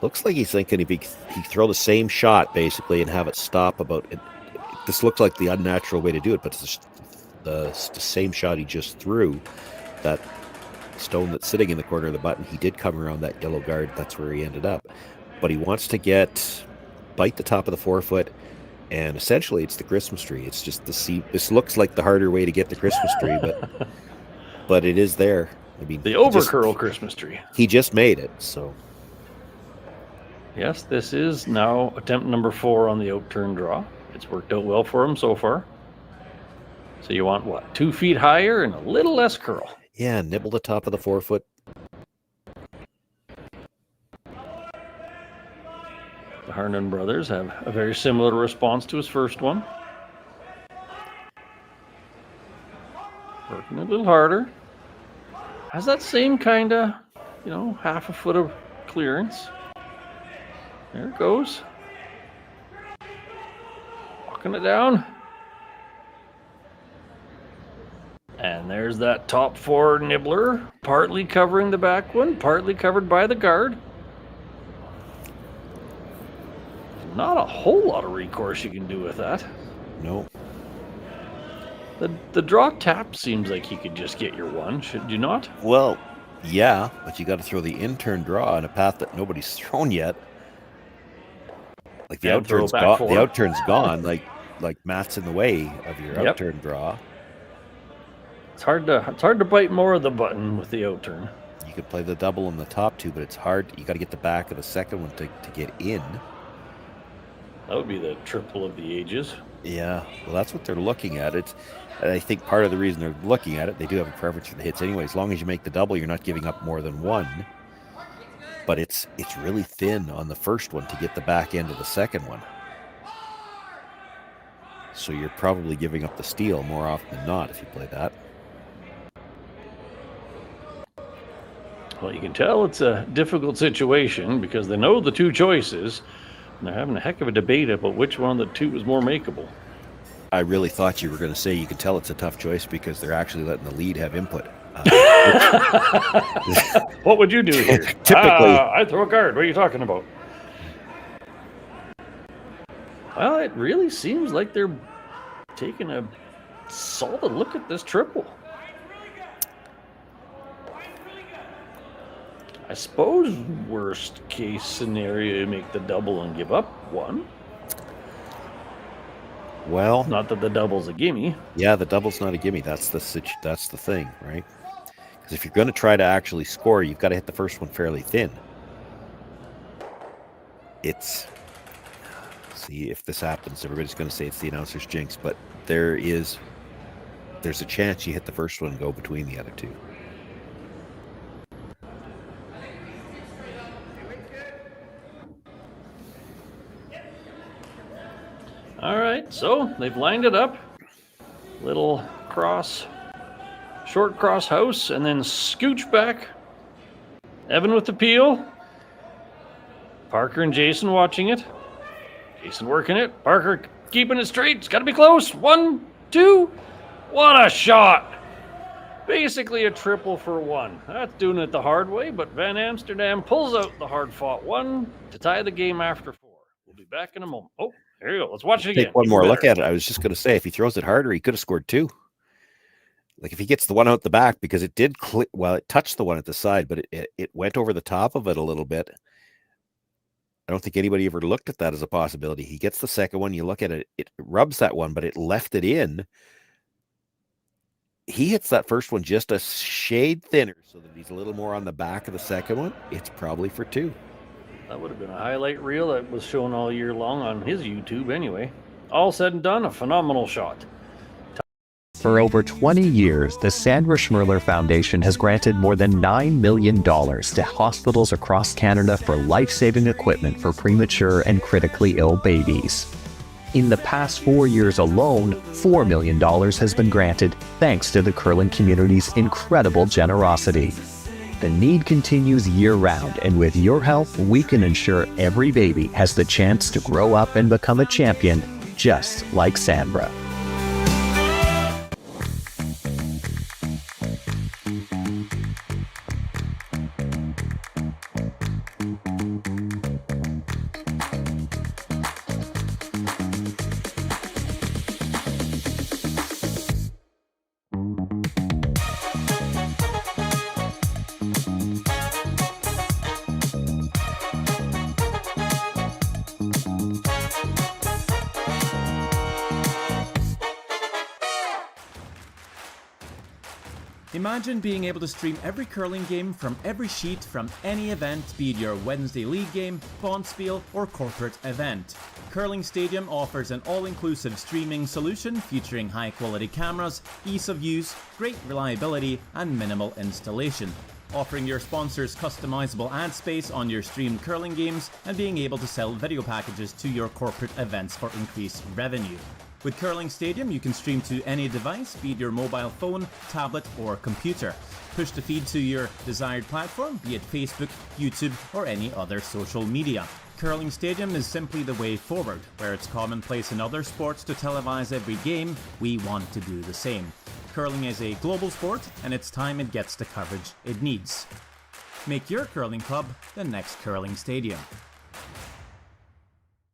Looks like he's thinking if he throw the same shot basically and have it stop about it. This looks like the unnatural way to do it, but it's the same shot he just threw, that stone that's sitting in the corner of the button, he did come around that yellow guard. That's where he ended up. But he wants to bite the top of the forefoot, and essentially it's the Christmas tree. It's just this looks like the harder way to get the Christmas tree, but it is there. I mean, the overcurl Christmas tree. He just made it, so. Yes, this is now attempt number 4 on the outturn draw. It's worked out well for him so far. So you want what? 2 feet higher and a little less curl. Yeah, nibble the top of the forefoot. The Harnan brothers have a very similar response to his first one. Working a little harder. Has that same kind of, half a foot of clearance. There it goes. Walking it down. And there's that top 4 nibbler, partly covering the back one, partly covered by the guard. Not a whole lot of recourse you can do with that. No. The draw tap seems like you could just get your one, should you not? Well, Yeah, but you got to throw the in-turn draw on a path that nobody's thrown yet. Like the And throw outturn's back gone. four. The outturn's gone. Like Matt's in the way of your Yep. outturn draw. It's hard to bite more of the button with the outturn. You could play the double on the top two, but it's hard. You got to get the back of the second one to get in. That would be the triple of the ages. Yeah, well, that's what they're looking at. And I think part of the reason they're looking at it, they do have a preference for the hits anyway. As long as you make the double, you're not giving up more than one. But it's really thin on the first one to get the back end of the second one. So you're probably giving up the steal more often than not if you play that. Well, you can tell it's a difficult situation because they know the two choices, and they're having a heck of a debate about which one of the two is more makeable. I really thought you were going to say you can tell it's a tough choice because they're actually letting the lead have input. What would you do here? Typically, I'd throw a card. What are you talking about? Well, it really seems like they're taking a solid look at this triple. I suppose worst case scenario, you make the double and give up one. well, Not that the double's a gimme. yeah, the double's not a gimme. That's the thing, right? Because if you're going to try to actually score, you've got to hit the first one fairly thin. See, if this happens, everybody's going to say it's the announcer's jinx, but there's a chance you hit the first one and go between the other two. All right, so they've lined it up. Little cross, short cross house, and then scooch back. Evan with the peel. Parker and Jason watching it. Jason working it. Parker keeping it straight. It's got to be close. 1, 2. What a shot. Basically a triple for one. That's doing it the hard way, but Van Amsterdam pulls out the hard-fought one to tie the game after 4. We'll be back in a moment. Oh, here you go. Let's watch it again. Take one more look at it. I was just going to say, if he throws it harder, he could have scored 2. Like if he gets the one out the back, because it did it touched the one at the side, but it went over the top of it a little bit. I don't think anybody ever looked at that as a possibility. He gets the second one, you look at it, it rubs that one, but it left it in. He hits that first one just a shade thinner so that he's a little more on the back of the second one. It's probably for 2. That would have been a highlight reel that was shown all year long on his YouTube anyway. All said and done, a phenomenal shot. For over 20 years, the Sandra Schmirler Foundation has granted more than $9 million to hospitals across Canada for life-saving equipment for premature and critically ill babies. In the past 4 years alone, $4 million has been granted thanks to the curling community's incredible generosity. The need continues year-round, and with your help, we can ensure every baby has the chance to grow up and become a champion, just like Sandra. Imagine being able to stream every curling game from every sheet from any event, be it your Wednesday league game, bonspiel, or corporate event. Curling Stadium offers an all-inclusive streaming solution featuring high-quality cameras, ease of use, great reliability, and minimal installation. Offering your sponsors customizable ad space on your streamed curling games and being able to sell video packages to your corporate events for increased revenue. With Curling Stadium, you can stream to any device, be it your mobile phone, tablet, or computer. Push the feed to your desired platform, be it Facebook, YouTube, or any other social media. Curling Stadium is simply the way forward. Where it's commonplace in other sports to televise every game, we want to do the same. Curling is a global sport, and it's time it gets the coverage it needs. Make your curling club the next Curling Stadium.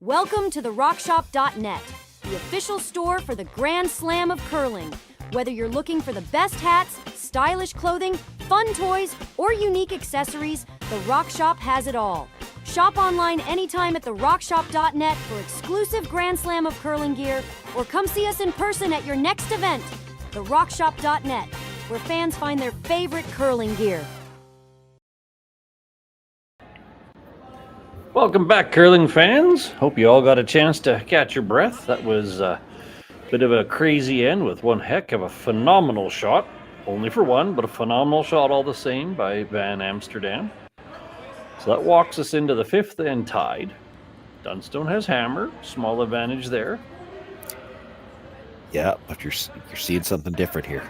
Welcome to the RockShop.net, the official store for the Grand Slam of curling. Whether you're looking for the best hats, stylish clothing, fun toys, or unique accessories, the Rock Shop has it all. Shop online anytime at therockshop.net for exclusive Grand Slam of curling gear, or come see us in person at your next event. Therockshop.net, where fans find their favorite curling gear. Welcome back, curling fans. Hope you all got a chance to catch your breath. That was a bit of a crazy end with one heck of a phenomenal shot. Only for one, but a phenomenal shot all the same by Van Amsterdam. So that walks us into the fifth end tied. Dunstone has hammer, small advantage there. Yeah, but you're seeing something different here.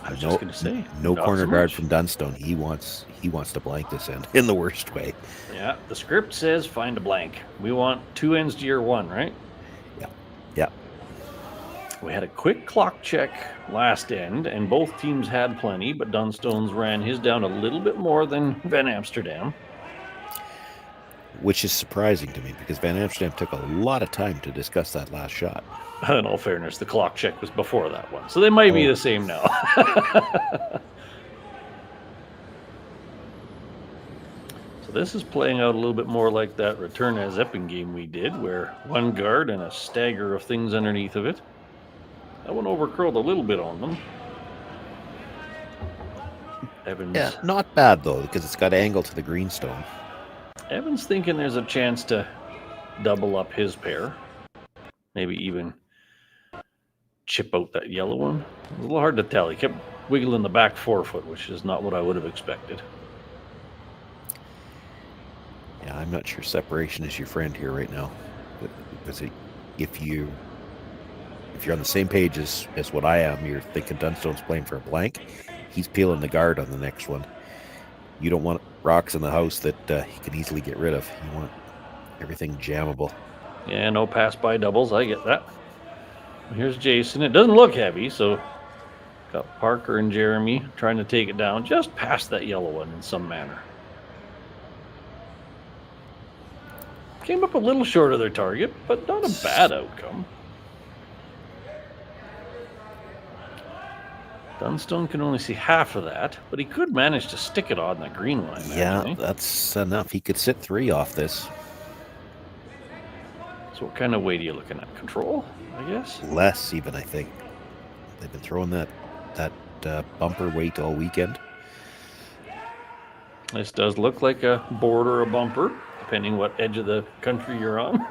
I was just going to say, no not corner so guard much. from Dunstone. He wants to blank this end in the worst way. Yeah, the script says find a blank. We want 2 ends to your 1, right? Yeah. We had a quick clock check last end, and both teams had plenty, but Dunstone's ran his down a little bit more than Van Amsterdam. Which is surprising to me because Van Amsterdam took a lot of time to discuss that last shot. In all fairness, the clock check was before that one, so they might be the same now. So this is playing out a little bit more like that return as Epping game we did, where one guard and a stagger of things underneath of it. That one overcurled a little bit on them. Evans. Yeah, not bad though because it's got angle to the greenstone. Evans thinking there's a chance to double up his pair. Maybe even chip out that yellow one. A little hard to tell. He kept wiggling the back forefoot, which is not what I would have expected. Yeah, I'm not sure separation is your friend here right now. Because if you're on the same page as what I am, you're thinking Dunstone's playing for a blank. He's peeling the guard on the next one. You don't want rocks in the house that he can easily get rid of. You want everything jammable. Yeah, no pass by doubles. I get that. Here's Jason. It doesn't look heavy, so got Parker and Jeremy trying to take it down just past that yellow one in some manner. Came up a little short of their target, but not a bad outcome. Dunstone can only see half of that, but he could manage to stick it on the green line. Yeah, that's enough. He could sit 3 off this. So what kind of weight are you looking at? Control, I guess? Less even, I think. They've been throwing that bumper weight all weekend. This does look like a board or a bumper, depending what edge of the country you're on.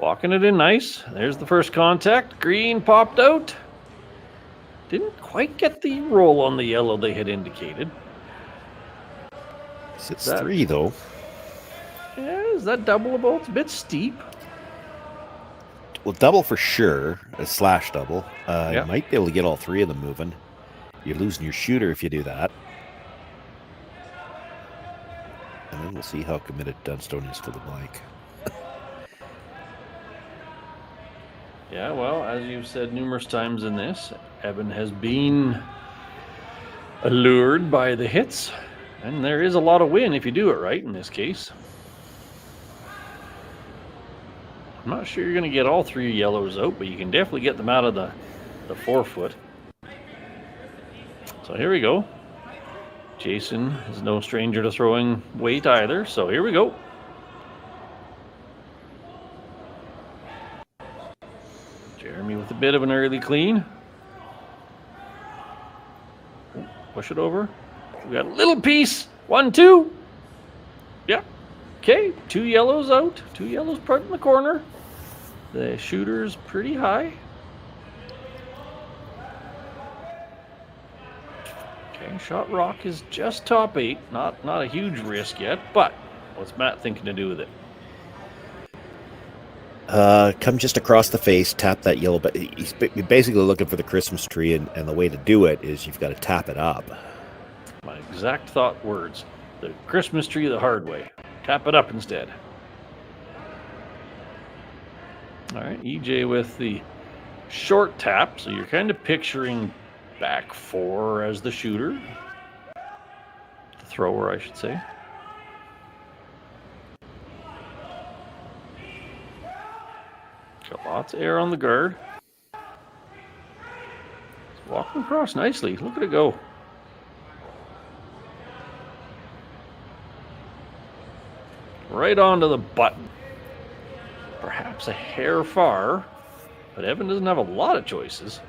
Walking it in nice. There's the first contact. Green popped out. Didn't quite get the roll on the yellow they had indicated. Sits 3 though. Yeah, is that doubleable? It's a bit steep. Well, double for sure. A slash double. Yeah. You might be able to get all 3 of them moving. You're losing your shooter if you do that. And then we'll see how committed Dunstone is to the blank. Yeah, well, as you've said numerous times in this, Evan has been allured by the hits, and there is a lot of win if you do it right in this case. I'm not sure you're going to get all 3 yellows out, but you can definitely get them out of the forefoot. So here we go. Jason is no stranger to throwing weight either, so here we go. Jeremy with a bit of an early clean. Push it over. We got a little piece. 1, 2. Yeah. Okay. 2 yellows out. 2 yellows part in the corner. The shooter's pretty high. Okay. Shot rock is just top 8. Not a huge risk yet, but what's Matt thinking to do with it? Come just across the face, tap that yellow, but he's basically looking for the Christmas tree, and the way to do it is you've got to tap it up. My exact thought words. The Christmas tree the hard way. Tap it up instead. All right, EJ with the short tap, so you're kind of picturing back 4 as the shooter. The thrower, I should say. Got lots of air on the guard. Walking across nicely. Look at it go. Right onto the button. Perhaps a hair far, but Evan doesn't have a lot of choices.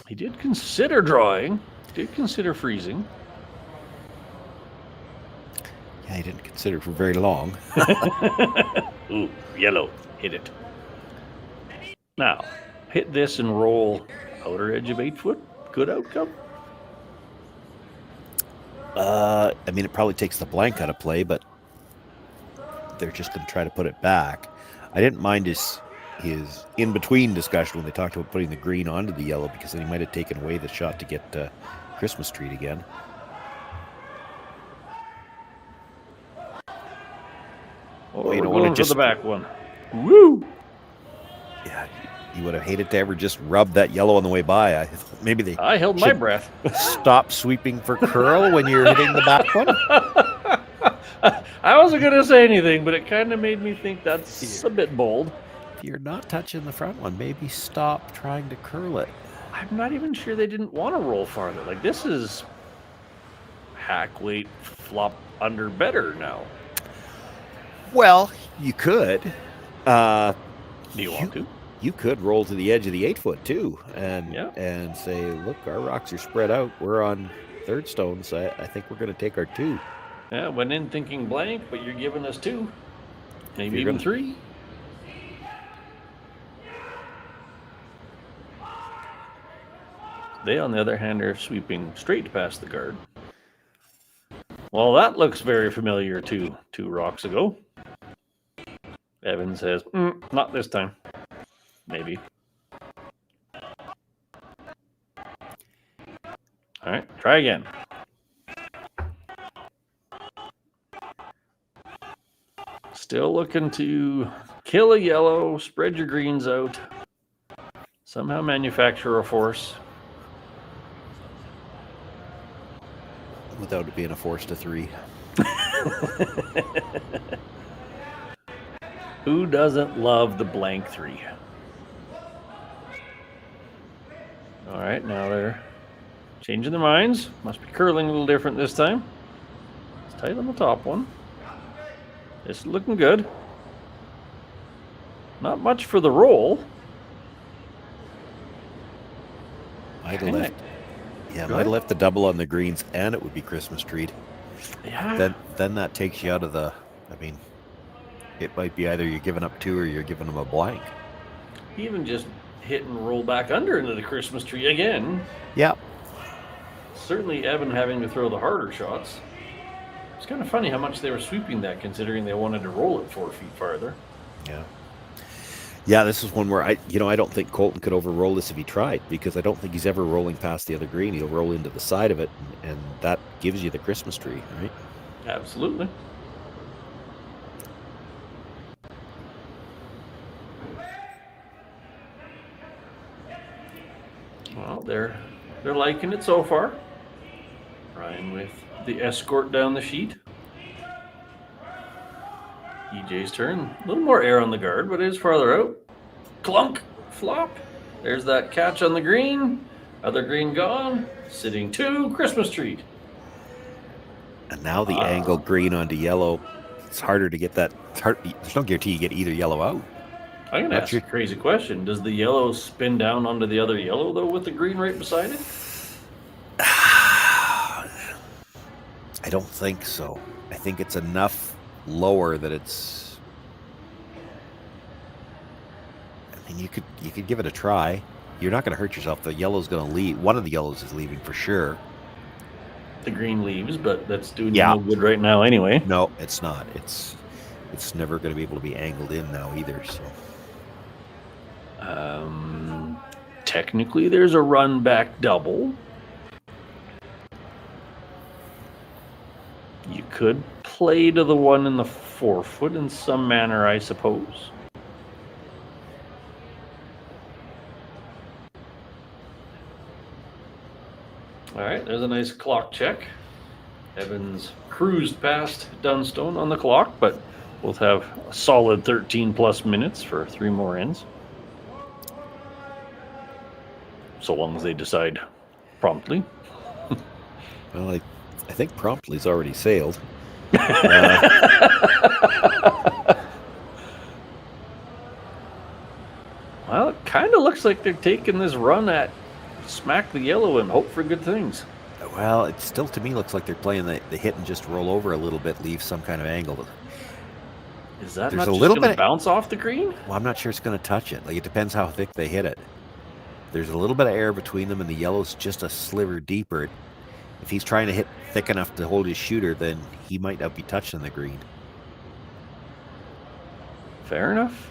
He did consider drawing, did consider freezing. Yeah, he didn't consider for very long. Ooh, yellow. Hit it. Now, hit this and roll outer edge of 8 foot. Good outcome. I mean, it probably takes the blank out of play, but they're just going to try to put it back. I didn't mind his in-between discussion when they talked about putting the green onto the yellow, because then he might have taken away the shot to get Christmas tree again. Oh, you don't want to just the back one. Woo! Yeah, you would have hated to ever just rub that yellow on the way by. I held my breath. Stop sweeping for curl when you're hitting the back one. I wasn't going to say anything, but it kind of made me think that's a bit bold. If you're not touching the front one, maybe stop trying to curl it. I'm not even sure they didn't want to roll farther. Like, this is hack weight flop under better now. Well, you could. Do you want to? You could roll to the edge of the 8 foot too, and say, look, our rocks are spread out. We're on third stone, so I think we're going to take our 2. Yeah, went in thinking blank, but you're giving us 2, maybe even 3. They, on the other hand, are sweeping straight past the guard. Well, that looks very familiar to 2 rocks ago. Evan says, not this time. Maybe. All right, try again. Still looking to kill a yellow, spread your greens out, somehow manufacture a force. Without it being a force to 3. Who doesn't love the blank 3? All right, now they're changing their minds. Must be curling a little different this time. It's tight on the top one. It's looking good. Not much for the roll. Might have left the double on the greens, and it would be Christmas treed. Yeah. Then that takes you out of the. I mean, it might be either you're giving up 2 or you're giving them a blank. Even just hit and roll back under into the Christmas tree again. Yeah. Certainly Evan having to throw the harder shots. It's kind of funny how much they were sweeping that, considering they wanted to roll it 4 feet farther. Yeah. Yeah, this is one where I don't think Colton could overroll this if he tried, because I don't think he's ever rolling past the other green. He'll roll into the side of it, and that gives you the Christmas tree, right? Absolutely. Well, they're liking it so far. Ryan with the escort down the sheet. EJ's turn. A little more air on the guard, but it is farther out. Clunk, flop. There's that catch on the green. Other green gone. Sitting 2, Christmas tree. And now the angled green onto yellow. It's harder to get that. There's no guarantee you get either yellow out. I'm going to ask you a crazy question. Does the yellow spin down onto the other yellow, though, with the green right beside it? I don't think so. I think it's enough lower that it's. I mean, you could give it a try. You're not going to hurt yourself. The yellow's going to leave. One of the yellows is leaving for sure. The green leaves, but that's doing no good right now anyway. No, it's not. It's never going to be able to be angled in now either. So. Technically, there's a run back double. You could play to the one in the 4 foot in some manner, I suppose. All right, there's a nice clock check. Evans cruised past Dunstone on the clock, but Both have a solid 13 plus minutes for 3 more ends. So long as they decide promptly. Well, I think promptly's already sailed. Well, it kind of looks like they're taking this run at smack the yellow and hope for good things. Well, it still to me looks like they're playing the hit and just roll over a little bit, leave some kind of angle. Is that There's not a just little going to bit bounce off the green? Well, I'm not sure it's going to touch it. Like, it depends how thick they hit it. There's a little bit of air between them, and the yellow's just a sliver deeper. If he's trying to hit thick enough to hold his shooter, then he might not be touching the green. Fair enough.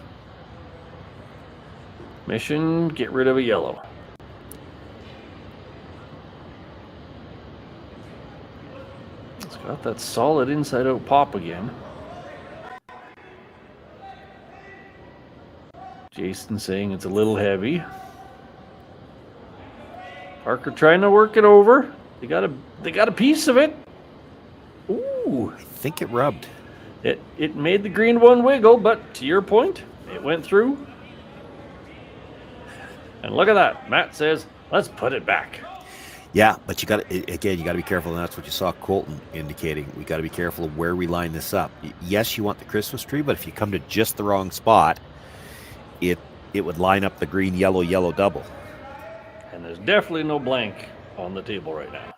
Mission, get rid of a yellow. It's got that solid inside-out pop again. Jason saying it's a little heavy. Parker trying to work it over. They got a piece of it. Ooh. I think it rubbed. It made the green one wiggle, but to your point, it went through. And look at that. Matt says, let's put it back. Yeah, but you got to be careful, and that's what you saw Colton indicating. We got to be careful of where we line this up. Yes, you want the Christmas tree, but if you come to just the wrong spot, it would line up the green, yellow, yellow double. And there's definitely no blank on the table right now.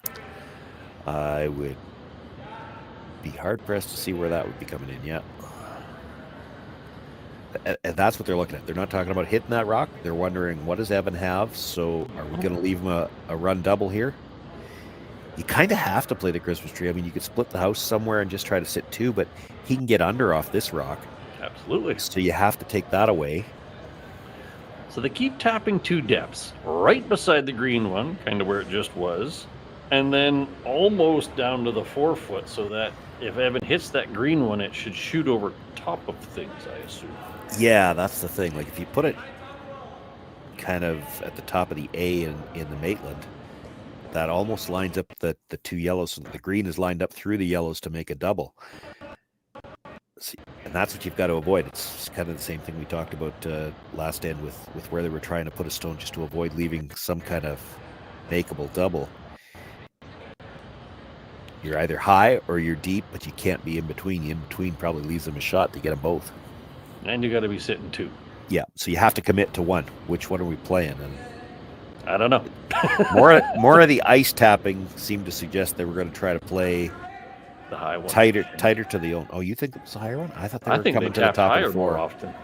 I would be hard-pressed to see where that would be coming in, yeah. And that's what they're looking at. They're not talking about hitting that rock. They're wondering, what does Evan have? So are we going to leave him a run double here? You kind of have to play the Christmas tree. I mean, you could split the house somewhere and just try to sit 2, but he can get under off this rock. Absolutely. So you have to take that away. So they keep tapping 2 depths, right beside the green one, kind of where it just was, and then almost down to the 4 foot, so that if Evan hits that green one, it should shoot over top of things, I assume. Yeah, that's the thing. Like, if you put it kind of at the top of the A in the Maitland, that almost lines up the 2 yellows. The green is lined up through the yellows to make a double. See, and that's what you've got to avoid. It's kind of the same thing we talked about last end with where they were trying to put a stone just to avoid leaving some kind of makeable double. You're either high or you're deep, but you can't be in between. The in between probably leaves them a shot to get them both. And you got to be sitting 2. Yeah, so you have to commit to one. Which one are we playing? And I don't know. more of the ice tapping seemed to suggest they were going to try to play the high one, tighter to the own. Oh, you think it was the higher one? I thought they were coming to the top of the floor more often.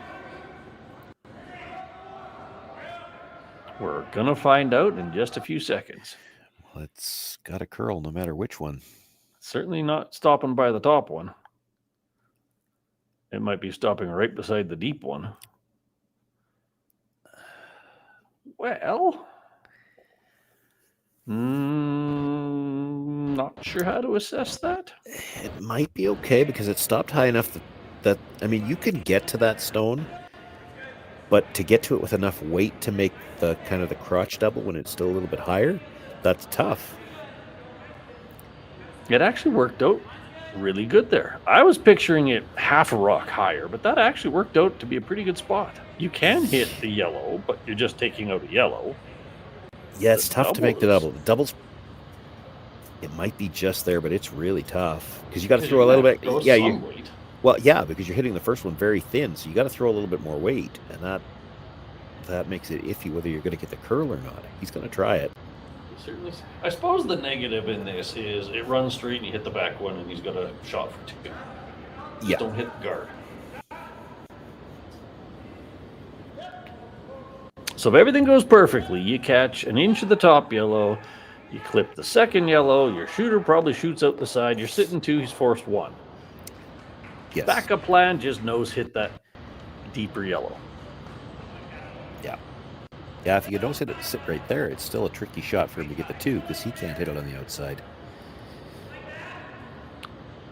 We're gonna find out in just a few seconds. Well, it's got a curl no matter which one. Certainly not stopping by the top one. It might be stopping right beside the deep one. Well, not sure how to assess that. It might be okay because it stopped high enough that I mean, you can get to that stone, but to get to it with enough weight to make the kind of the crotch double when it's still a little bit higher, that's tough. It actually worked out really good there. I was picturing it half a rock higher, but that actually worked out to be a pretty good spot. You can hit the yellow, but you're just taking out a yellow. Yeah, it's tough to make the double. The doubles, it might be just there, but it's really tough because you got to throw a little bit. Yeah, well, yeah, because you're hitting the first one very thin, so you got to throw a little bit more weight, and that makes it iffy whether you're going to get the curl or not. He's going to try it. Certainly. I suppose the negative in this is it runs straight and you hit the back one and he's got a shot for 2. Yeah. Don't hit the guard. So if everything goes perfectly, you catch an inch of the top yellow, you clip the second yellow, your shooter probably shoots out the side, you're sitting 2, he's forced 1. Yes. Backup plan, just nose hit that deeper yellow. Yeah. Yeah, if you don't sit right there, it's still a tricky shot for him to get the 2 because he can't hit it on the outside.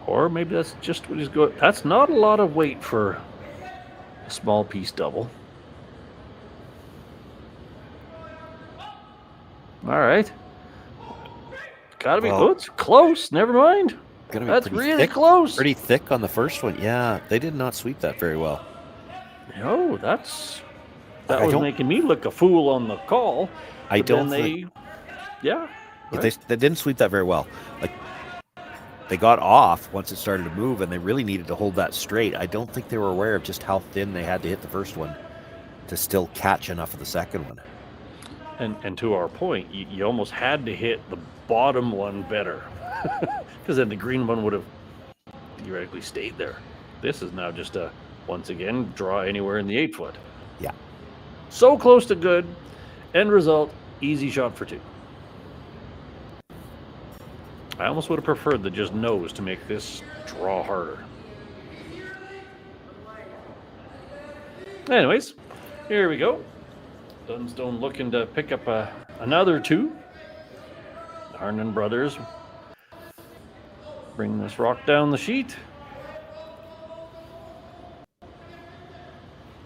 Or maybe that's just what he's going. That's not a lot of weight for a small piece double. All right. Gotta be. Oh, it's close. Never mind. Gonna be That's pretty really thick, close. Pretty thick on the first one. Yeah, they did not sweep that very well. No, that I was don't- making me look a fool on the call. I but don't then think yeah. they didn't sweep that very well. Like, they got off once it started to move, and they really needed to hold that straight. I don't think they were aware of just how thin they had to hit the first one to still catch enough of the second one. And to our point, you almost had to hit the bottom one better, because then the green one would have theoretically stayed there. This is now just a, once again, draw anywhere in the 8 foot. Yeah. So close to good. End result, easy shot for 2. I almost would have preferred the just nose to make this draw harder. Anyways, here we go. Dunstone looking to pick up another 2. Harnan brothers bring this rock down the sheet.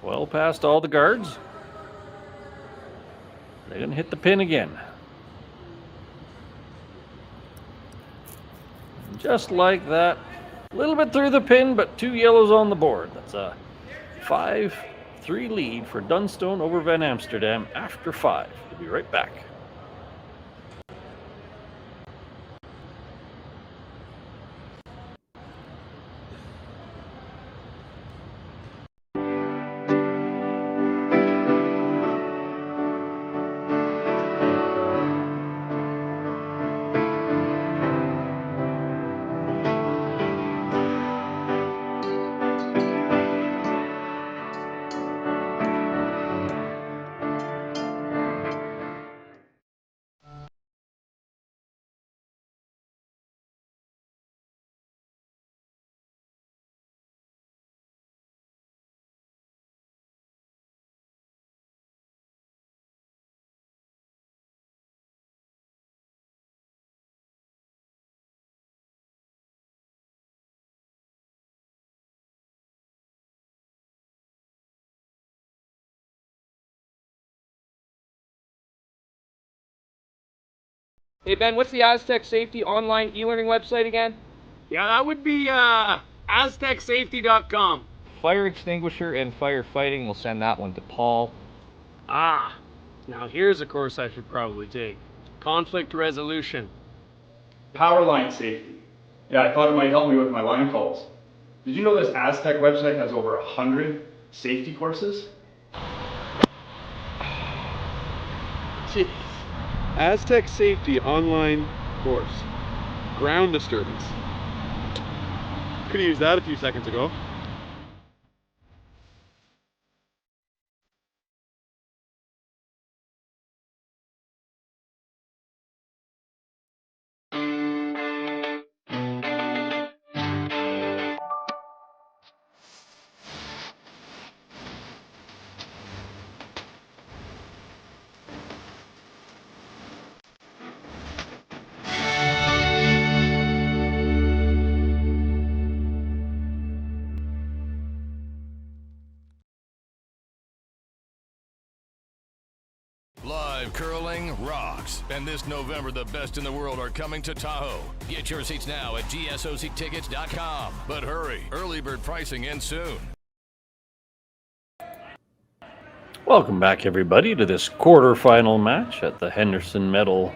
Well past all the guards. They're going to hit the pin again. Just like that. A little bit through the pin, but 2 yellows on the board. That's a 5-3 lead for Dunstone over Van Amsterdam after 5. We'll be right back. Hey Ben, what's the Aztec Safety online e-learning website again? Yeah, that would be aztecsafety.com. Fire extinguisher and firefighting, we'll send that one to Paul. Ah, now here's a course I should probably take. Conflict resolution. Power line safety. Yeah, I thought it might help me with my line calls. Did you know this Aztec website has over 100 safety courses? Jeez. Aztec Safety online course. Ground disturbance. Could have used that a few seconds ago. Live curling rocks. And this November, the best in the world are coming to Tahoe. Get your seats now at gsoctickets.com. But hurry, early bird pricing ends soon. Welcome back, everybody, to this quarterfinal match at the Henderson Medal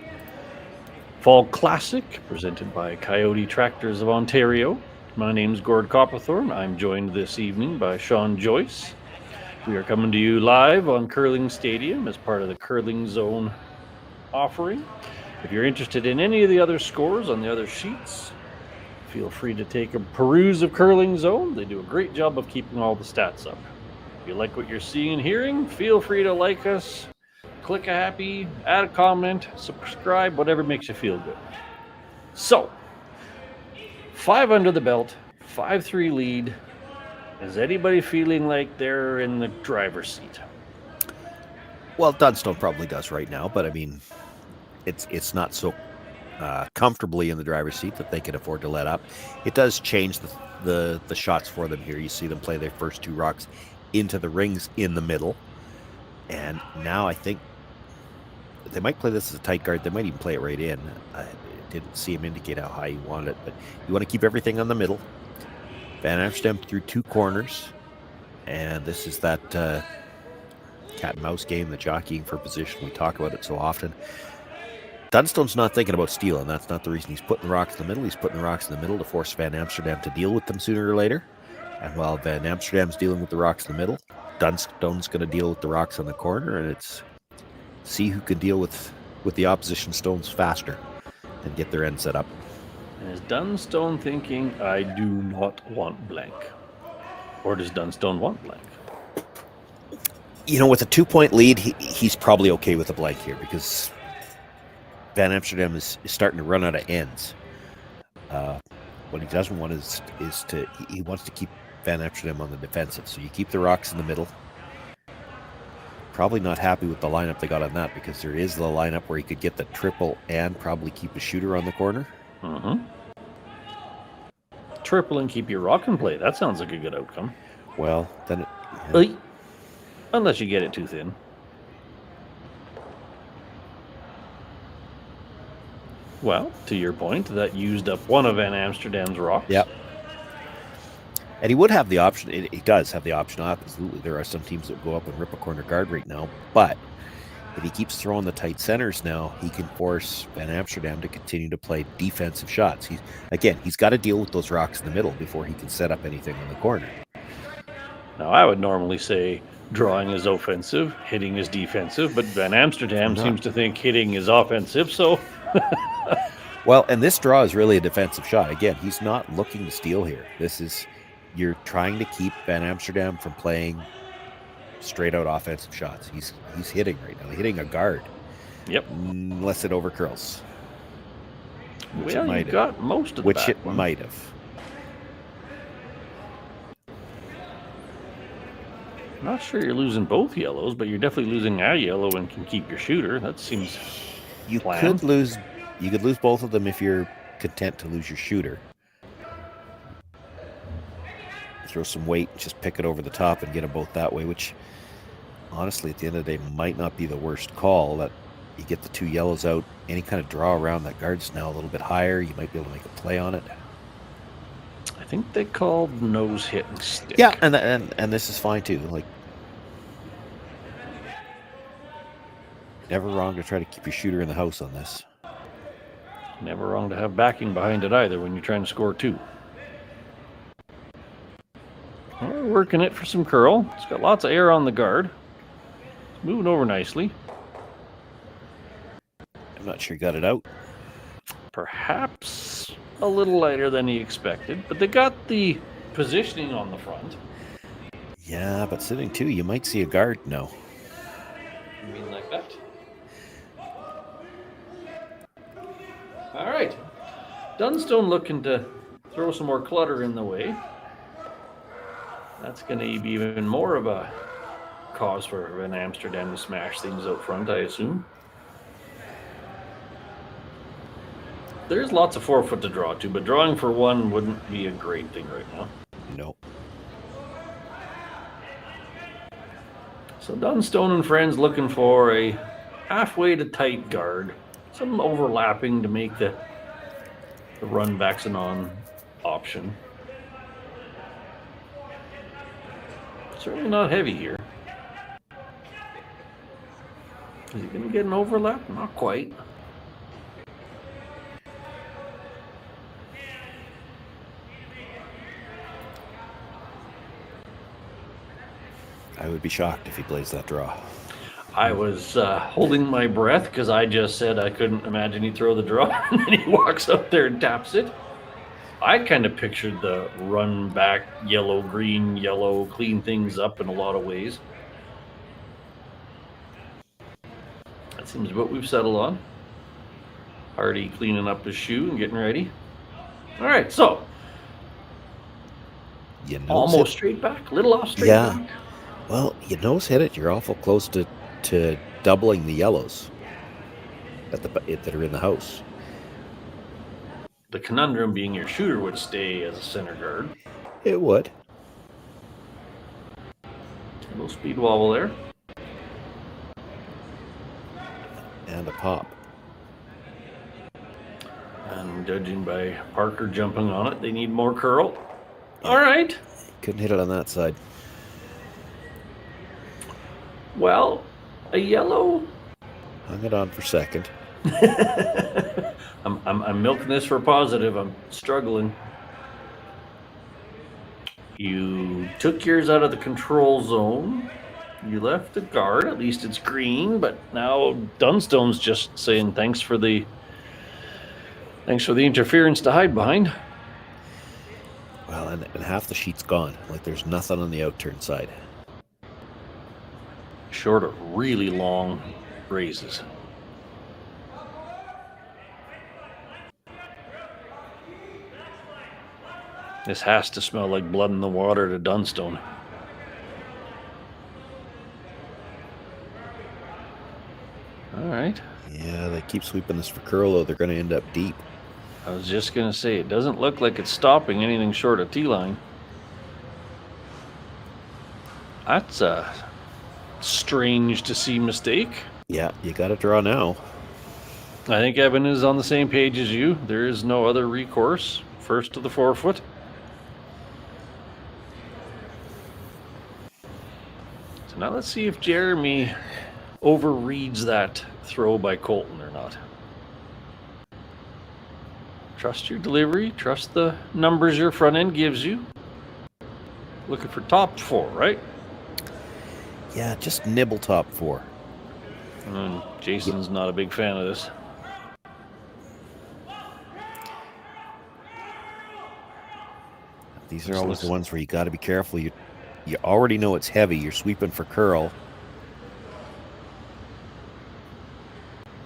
Fall Classic, presented by Coyote Tractors of Ontario. My name's Gord Copperthorne. I'm joined this evening by Sean Joyce. We are coming to you live on Curling Stadium as part of the Curling Zone offering. If you're interested in any of the other scores on the other sheets, feel free to take a peruse of Curling Zone. They do a great job of keeping all the stats up. If you like what you're seeing and hearing, feel free to like us, click a happy, add a comment, subscribe, whatever makes you feel good. So, 5 under the belt, 5-3 lead. Is anybody feeling like they're in the driver's seat? Well, Dunstone probably does right now, but I mean, it's not so comfortably in the driver's seat that they can afford to let up. It does change the shots for them here. You see them play their first 2 rocks into the rings in the middle, and now I think they might play this as a tight guard. They might even play it right in. didn't see him indicate how high he wanted it, but you want to keep everything on the middle. Van Amsterdam through 2 corners, and this is that cat and mouse game, the jockeying for position. We talk about it so often. Dunstone's not thinking about stealing. That's not the reason he's putting the rocks in the middle. He's putting the rocks in the middle to force Van Amsterdam to deal with them sooner or later. And while Van Amsterdam's dealing with the rocks in the middle, Dunstone's going to deal with the rocks on the corner, and it's see who can deal with the opposition stones faster and get their end set up. And is Dunstone thinking, I do not want blank? Or does Dunstone want blank? You know, with a 2-point lead, he's probably okay with a blank here because Van Amsterdam is starting to run out of ends. What he doesn't want is he wants to keep Van Amsterdam on the defensive. So you keep the rocks in the middle. Probably not happy with the lineup they got on that because there is the lineup where he could get the triple and probably keep a shooter on the corner. Mm-hmm. Triple and keep your rock in play. That sounds like a good outcome. Well, then unless you get it too thin. Well, to your point, that used up one of Van Amsterdam's rocks. Yep. And he would have the option. He does have the option. Absolutely. There are some teams that go up and rip a corner guard right now. But if he keeps throwing the tight centers now, he can force Van Amsterdam to continue to play defensive shots. He's got to deal with those rocks in the middle before he can set up anything on the corner. Now, I would normally say drawing is offensive, hitting is defensive, but Van Amsterdam seems to think hitting is offensive, so... Well, and this draw is really a defensive shot. Again, he's not looking to steal here. You're trying to keep Van Amsterdam from playing straight out offensive shots. He's hitting right now. He's hitting a guard. Yep. Unless it overcurls. Well, you got most of which that it one. might have. Not sure you're losing both yellows, but you're definitely losing a yellow and can keep your shooter. That seems You planned. could lose both of them if you're content to lose your shooter. Throw some weight, just pick it over the top and get them both that way, which honestly at the end of the day might not be the worst call. That you get the 2 yellows out, any kind of draw around that guard's now a little bit higher. You might be able to make a play on it. I think they called nose hit and stick. Yeah, and this is fine too. Like, never wrong to try to keep your shooter in the house on this. Never wrong to have backing behind it either when you're trying to score 2. We're working it for some curl. It's got lots of air on the guard. It's moving over nicely. I'm not sure he got it out. Perhaps a little lighter than he expected, but they got the positioning on the front. Yeah, but sitting 2, you might see a guard. No. You mean like that? All right. Dunstone looking to throw some more clutter in the way. That's going to be even more of a cause for Van Amsterdam to smash things out front, I assume. There's lots of 4-foot to draw to, but drawing for 1 wouldn't be a great thing right now. No. So Dunstone and friends looking for a halfway to tight guard. Some overlapping to make the run backs an on option. Certainly not heavy here. Is he going to get an overlap? Not quite. I would be shocked if he plays that draw. I was holding my breath because I just said I couldn't imagine he'd throw the draw, and then he walks up there and taps it. I kind of pictured the run back, yellow, green, yellow, clean things up in a lot of ways. That seems what we've settled on. Hardy cleaning up his shoe and getting ready. All right, so almost straight back, little off straight back. Well, you nose hit it. You're awful close to doubling the yellows that are in the house. The conundrum being your shooter would stay as a center guard. It would. A little speed wobble there. And a pop. And judging by Parker jumping on it, they need more curl. All right. Couldn't hit it on that side. Well, a yellow. Hung it on for second. I'm milking this for positive. I'm struggling. You took yours out of the control zone. You left the guard. At least it's green. But now Dunstone's just saying thanks for the interference to hide behind. Well, and half the sheet's gone. Like there's nothing on the outturn side. Short of really long raises. This has to smell like blood in the water to Dunstone. All right. Yeah, they keep sweeping this for curl, though. They're going to end up deep. I was just going to say, it doesn't look like it's stopping anything short of T-line. That's a strange to see mistake. Yeah, you got to draw now. I think Evan is on the same page as you. There is no other recourse. First to the forefoot. So now let's see if Jeremy overreads that throw by Colton or not. Trust your delivery. Trust the numbers your front end gives you. Looking for top 4, right? Yeah, just nibble top 4. And Jason's not a big fan of this. These are always the ones where you got to be careful. You already know it's heavy. You're sweeping for curl.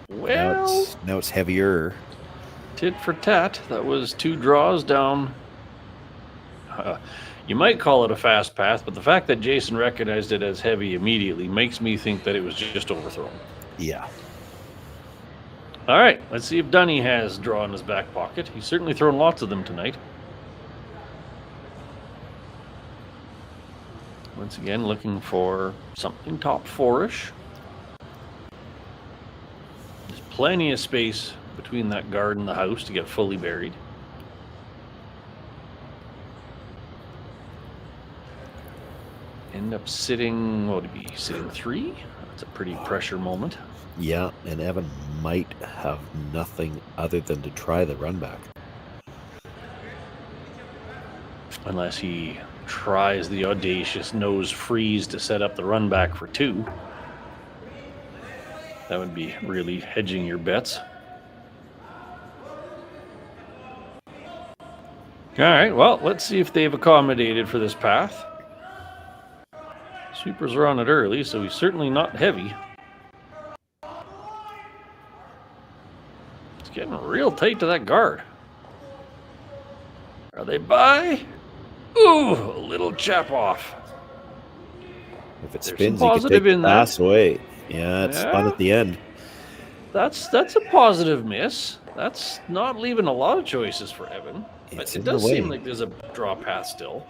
Well, now it's heavier. Tit for tat. That was 2 draws down. You might call it a fast path, but the fact that Jason recognized it as heavy immediately makes me think that it was just overthrown. Yeah. All right, let's see if Dunny has draw in his back pocket. He's certainly thrown lots of them tonight. Once again, looking for something top 4-ish. There's plenty of space between that guard and the house to get fully buried. End up sitting, what would it be, sitting 3? That's a pretty pressure moment. Yeah, and Evan might have nothing other than to try the run back. Unless he tries the audacious nose freeze to set up the run back for 2. That would be really hedging your bets. All right, well, let's see if they've accommodated for this path. Sweepers are on it early, so he's certainly not heavy. It's getting real tight to that guard. Are they by? Ooh, a little chap off. If it There's spins, some you can positive take in the that. pass away. Yeah, it's fun at the end. That's a positive miss. That's not leaving a lot of choices for Evan. But It's it in the does seem way. like there's a draw path still.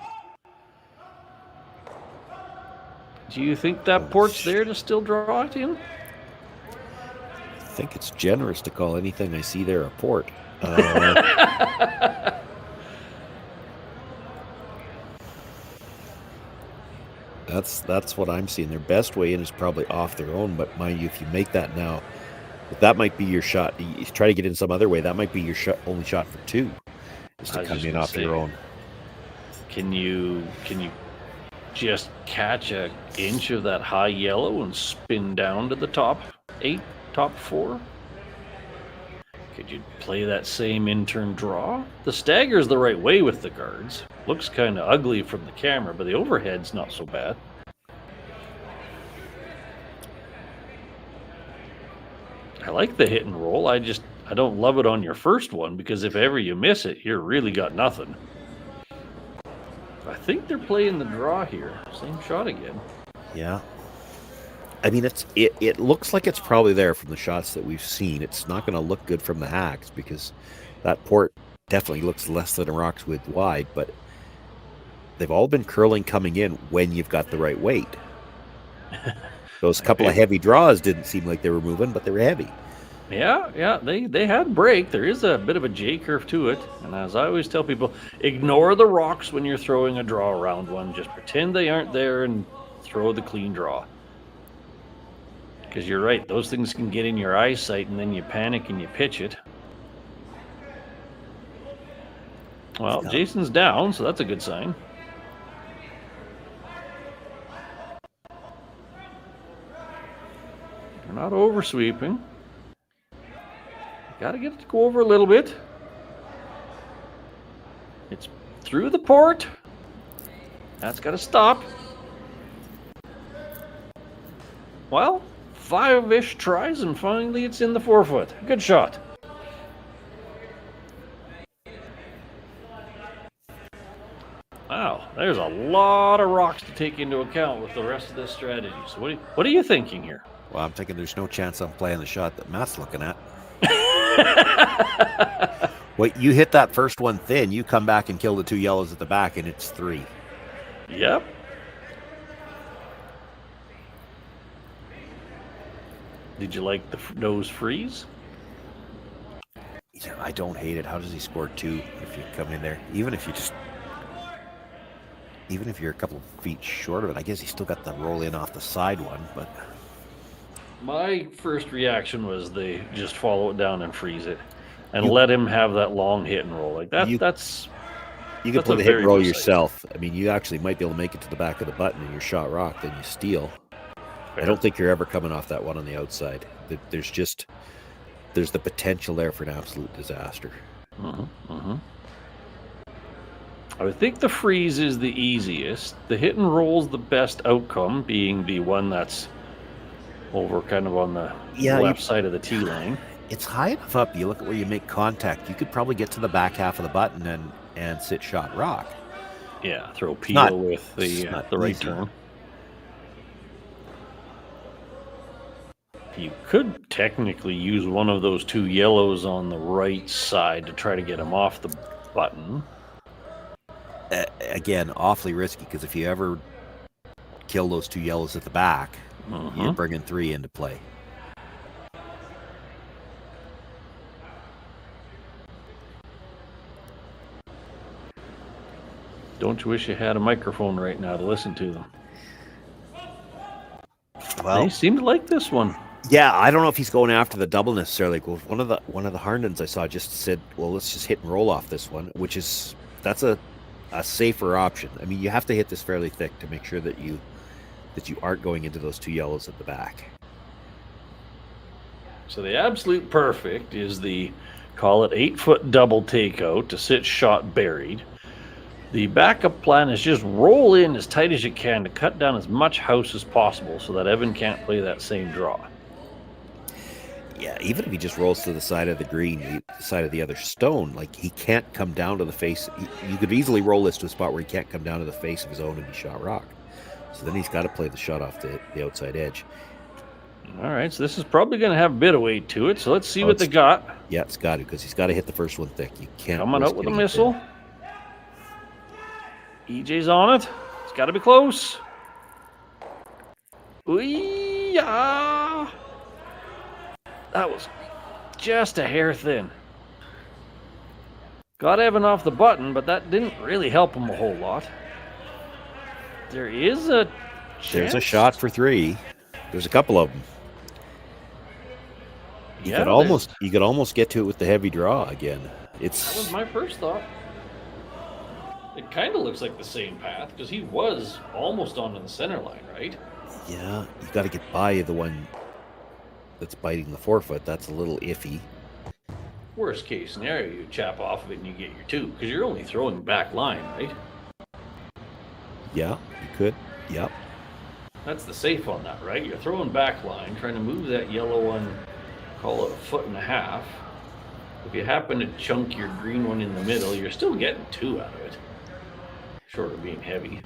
Do you think that port's there to still draw it in? I think it's generous to call anything I see there a port. That's what I'm seeing. Their best way in is probably off their own, but mind you, if you make that now, that might be your shot. You try to get in some other way. That might be your only shot for 2, is to come in off your own. Can you just catch an inch of that high yellow and spin down to the top 8, top 4? Could you play that same in-turn draw? The stagger's the right way with the guards. Looks kind of ugly from the camera, but the overhead's not so bad. I like the hit and roll. I don't love it on your first one, because if ever you miss it, you're really got nothing. I think they're playing the draw here. Same shot again. Yeah. I mean, it looks like it's probably there from the shots that we've seen. It's not going to look good from the hacks because that port definitely looks less than a rock's width wide, but they've all been curling coming in when you've got the right weight. Those couple of heavy draws didn't seem like they were moving, but they were heavy. Yeah, they had break. There is a bit of a J curve to it. And as I always tell people, ignore the rocks when you're throwing a draw around one. Just pretend they aren't there and throw the clean draw. Because you're right, those things can get in your eyesight and then you panic and you pitch it. Well, Jason's down, so that's a good sign. They're not oversweeping. Got to get it to go over a little bit. It's through the port. That's got to stop. Well, 5-ish tries and finally it's in the 4-foot. Good shot. Wow, there's a lot of rocks to take into account with the rest of this strategy. So what are you thinking here? Well, I'm thinking there's no chance I'm playing the shot that Matt's looking at. Wait, you hit that first one thin, you come back and kill the 2 yellows at the back, and it's 3. Yep. Did you like the nose freeze? Yeah, I don't hate it. How does he score 2 if you come in there? Even if you're a couple of feet short of it, I guess he still got the roll in off the side one, but... My first reaction was they just follow it down and freeze it, and let him have that long hit and roll. Like that. That's you can play the hit and roll yourself. I mean, you actually might be able to make it to the back of the button and your shot rock, then you steal. Fair. I don't think you're ever coming off that one on the outside. There's the potential there for an absolute disaster. I would think the freeze is the easiest. The hit and roll's the best outcome, being the one that's over kind of on the left side of the tee line. It's high enough up. You look at where you make contact. You could probably get to the back half of the button and sit shot rock. Yeah, throw peel with the right easy. turn. You could technically use one of those 2 yellows on the right side to try to get him off the button. Again, awfully risky, because if you ever kill those 2 yellows at the back, you're bringing 3 into play. Don't you wish you had a microphone right now to listen to them? Well, they seem to like this one. Yeah, I don't know if he's going after the double necessarily. One of the Harndens I saw just said, "Well, let's just hit and roll off this one," that's a safer option. I mean, you have to hit this fairly thick to make sure that you aren't going into those 2 yellows at the back. So the absolute perfect is the, call it 8-foot double takeout to sit shot buried. The backup plan is just roll in as tight as you can to cut down as much house as possible so that Evan can't play that same draw. Yeah, even if he just rolls to the side of the green, the side of the other stone, like he can't come down to the face. You could easily roll this to a spot where he can't come down to the face of his own and be shot rock. So then he's got to play the shot off the outside edge. All right, so this is probably going to have a bit of weight to it. So let's see what they got. Yeah, it's got to, because he's got to hit the first one thick. You can't. Coming out with a missile. EJ's on it. It's got to be close. Ooh-yah! That was just a hair thin. Got Evan off the button, but that didn't really help him a whole lot. There is a chance. There's a shot for 3. There's a couple of them. You could almost get to it with the heavy draw again. That was my first thought. It kind of looks like the same path because he was almost onto the center line, right? Yeah, you got to get by the one that's biting the 4-foot. That's a little iffy. Worst case scenario, you chap off of it and you get your 2 because you're only throwing back line, right? Yeah, you could. Yep. That's the safe on that, right? You're throwing back line, trying to move that yellow one, call it 1.5 feet. If you happen to chunk your green one in the middle, you're still getting 2 out of it. Short of being heavy.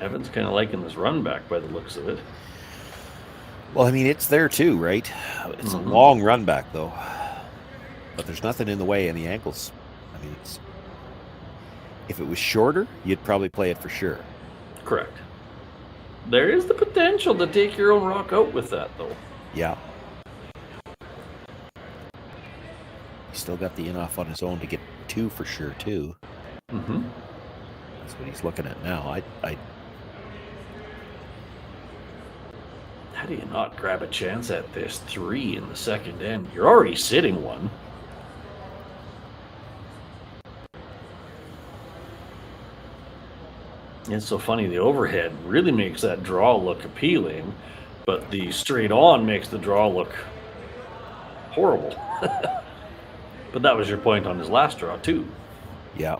Evan's kind of liking this run back by the looks of it. Well, I mean, it's there too, right? It's a long run back, though. But there's nothing in the way, and the ankles. I mean, if it was shorter, you'd probably play it for sure. Correct. There is the potential to take your own rock out with that, though. Yeah. still got the in-off on his own to get 2 for sure, too. Mm-hmm. That's what he's looking at now. How do you not grab a chance at this 3 in the second end? You're already sitting 1. It's so funny, the overhead really makes that draw look appealing, but the straight on makes the draw look horrible. But that was your point on his last draw, too. Yeah.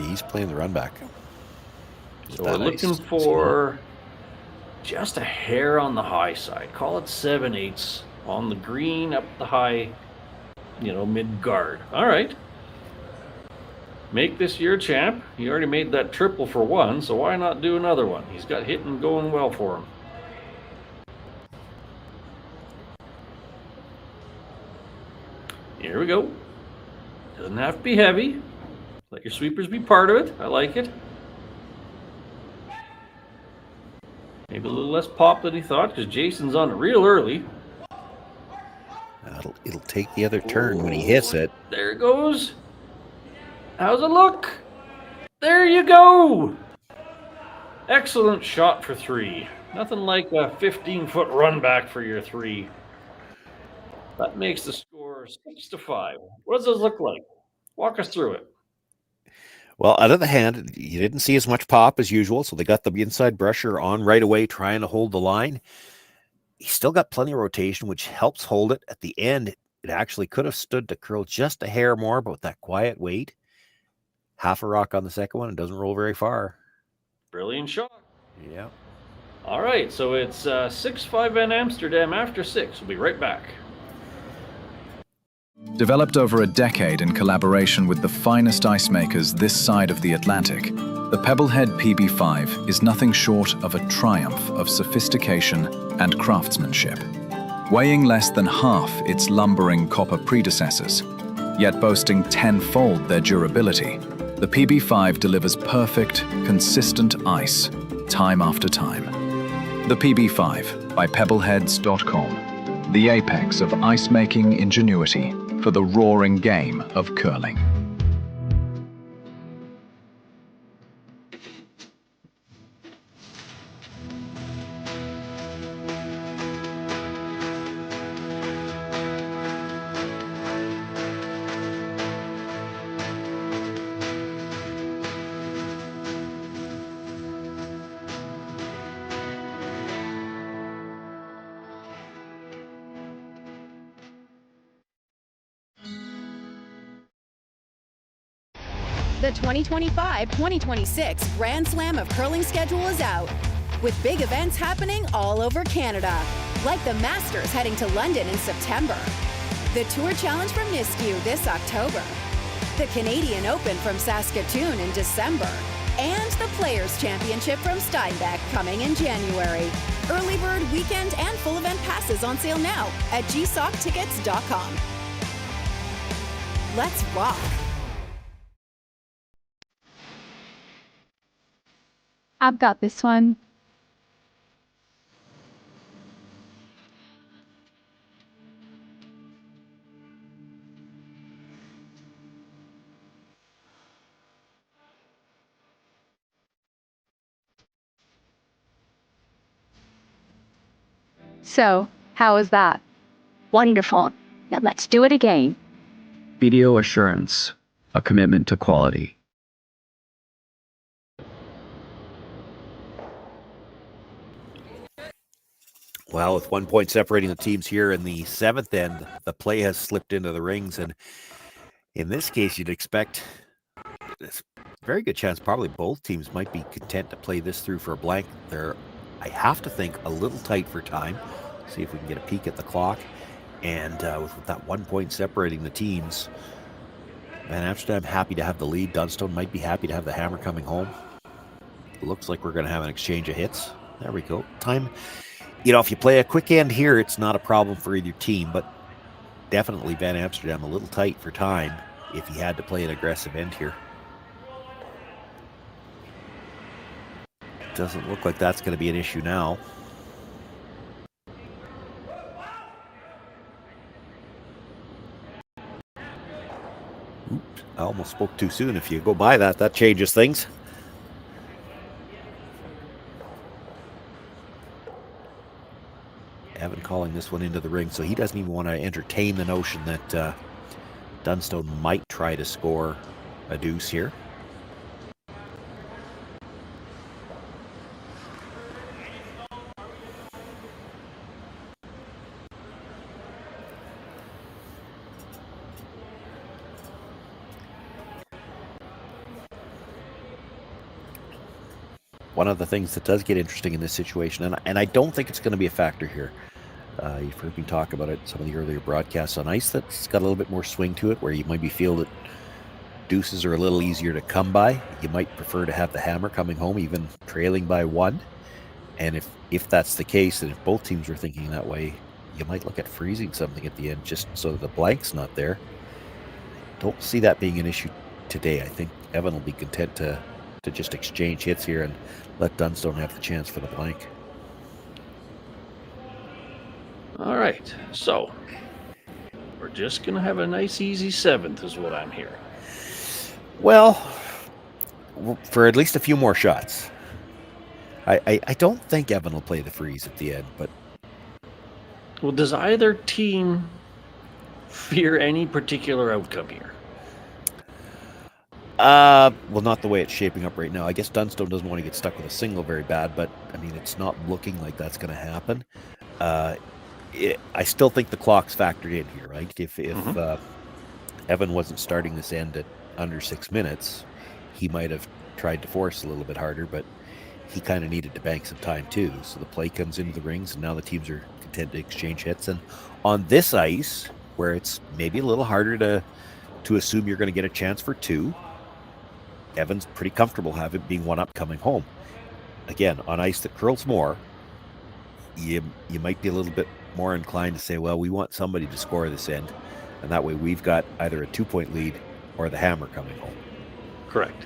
He's playing the run back. So we're looking for just a hair on the high side. Call it 7/8 on the green, up the high, mid guard. All right. Make this your champ. He already made that triple for 1, so why not do another one? He's got hitting going well for him. Here we go. Doesn't have to be heavy. Let your sweepers be part of it. I like it. Maybe a little less pop than he thought because Jason's on it real early. It'll take the other turn when he hits it. There it goes. How's it look? There you go. Excellent shot for 3. Nothing like a 15-foot run back for your 3. That makes the score 6-5. What does this look like? Walk us through it. Well, on the other hand, you didn't see as much pop as usual, so they got the inside brusher on right away, trying to hold the line. He still got plenty of rotation, which helps hold it. At the end, it actually could have stood to curl just a hair more, but with that quiet weight, half a rock on the second one, it doesn't roll very far. Brilliant shot. Yeah. All right, so it's 6-5 in Amsterdam after 6. We'll be right back. Developed over a decade in collaboration with the finest ice makers this side of the Atlantic, the Pebblehead PB5 is nothing short of a triumph of sophistication and craftsmanship. Weighing less than half its lumbering copper predecessors, yet boasting tenfold their durability, the PB5 delivers perfect, consistent ice, time after time. The PB5 by Pebbleheads.com, the apex of ice-making ingenuity for the roaring game of curling. The 2025-2026 Grand Slam of Curling schedule is out, with big events happening all over Canada, like the Masters heading to London in September, the Tour Challenge from YNCU this October, the Canadian Open from Saskatoon in December, and the Players' Championship from Steinbeck coming in January. Early bird weekend and full event passes on sale now at gsoctickets.com. Let's rock! I've got this one. So, how is that? Wonderful. Now let's do it again. BDO Assurance, a commitment to quality. Well, with 1 point separating the teams here in the 7th end, the play has slipped into the rings. And in this case, you'd expect it's a very good chance probably both teams might be content to play this through for a blank. They're, I have to think, a little tight for time. See if we can get a peek at the clock. And with that 1 point separating the teams, Van Amsterdam happy to have the lead. Dunstone might be happy to have the hammer coming home. Looks like we're going to have an exchange of hits. There we go. Time. You know, if you play a quick end here, it's not a problem for either team, but definitely Van Amsterdam a little tight for time if he had to play an aggressive end here. Doesn't look like that's going to be an issue now. Oops, I almost spoke too soon. If you go by that changes things. Evan calling this one into the ring, so he doesn't even want to entertain the notion that Dunstone might try to score a deuce here. One of the things that does get interesting in this situation, and I don't think it's going to be a factor here. You've heard me talk about it in some of the earlier broadcasts on ice that's got a little bit more swing to it, where you maybe feel that deuces are a little easier to come by. You might prefer to have the hammer coming home, even trailing by one. And if that's the case, and if both teams are thinking that way, you might look at freezing something at the end just so that the blank's not there. Don't see that being an issue today. I think Evan will be content to just exchange hits here and let Dunstone have the chance for the blank. All right, so we're just going to have a nice, easy 7th is what I'm hearing. Well, for at least a few more shots. I don't think Evan will play the freeze at the end, but... Well, does either team fear any particular outcome here? Well, not the way it's shaping up right now. I guess Dunstone doesn't want to get stuck with a single very bad, but, I mean, it's not looking like that's going to happen. I still think the clock's factored in here, right? If Evan wasn't starting this end at under 6 minutes, he might have tried to force a little bit harder, but he kind of needed to bank some time too. So the play comes into the rings, and now the teams are content to exchange hits. And on this ice, where it's maybe a little harder to assume you're going to get a chance for two, Evan's pretty comfortable having being one up coming home. Again, on ice that curls more, you might be a little bit more inclined to say, well, we want somebody to score this end, and that way we've got either a 2-point lead or the hammer coming home. Correct.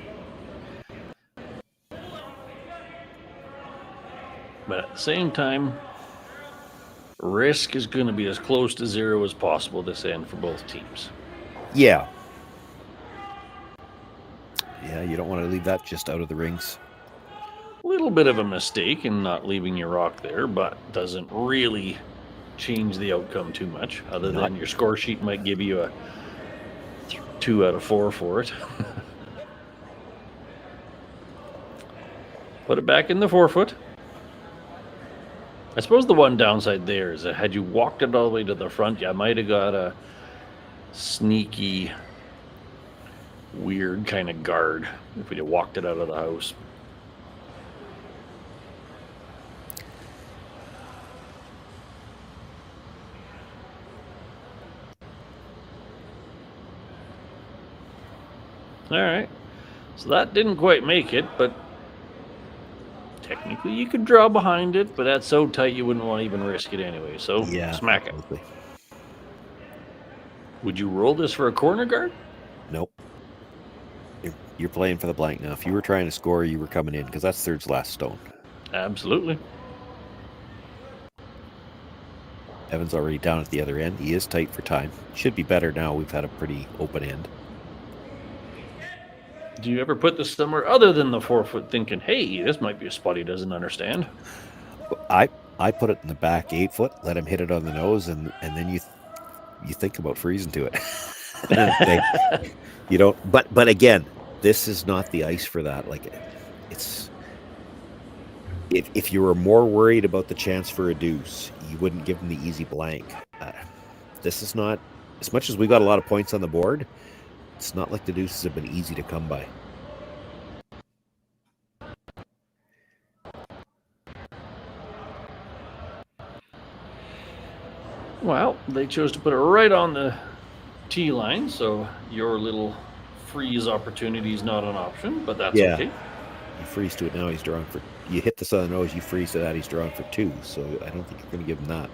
But at the same time, risk is going to be as close to zero as possible this end for both teams. Yeah. Yeah, you don't want to leave that just out of the rings. A little bit of a mistake in not leaving your rock there, but doesn't really change the outcome too much, other than your score sheet might give you a 2 out of 4 for it. Put it back in the 4-foot. I suppose the one downside there is that had you walked it all the way to the front, you might have got a sneaky, weird kind of guard if we'd have walked it out of the house. All right, so that didn't quite make it, but technically you could draw behind it, but that's so tight you wouldn't want to even risk it anyway, so yeah, smack it. Absolutely. Would you roll this for a corner guard? Nope. You're playing for the blank now. If you were trying to score, you were coming in, because that's third's last stone. Absolutely. Evan's already down at the other end. He is tight for time. Should be better now. We've had a pretty open end. Do you ever put this somewhere other than the 4-foot thinking, hey, this might be a spot he doesn't understand? I put it in the back 8-foot, let him hit it on the nose, and then you think about freezing to it. You don't, but again, this is not the ice for that. Like, it's if you were more worried about the chance for a deuce, you wouldn't give him the easy blank. This is not, as much as we got a lot of points on the board, it's not like the deuces have been easy to come by. Well, they chose to put it right on the tee line, so your little freeze opportunity is not an option, but that's okay. You freeze to it now, he's drawing for... You hit this on the nose, you freeze to that, he's drawing for 2, so I don't think you're going to give him that.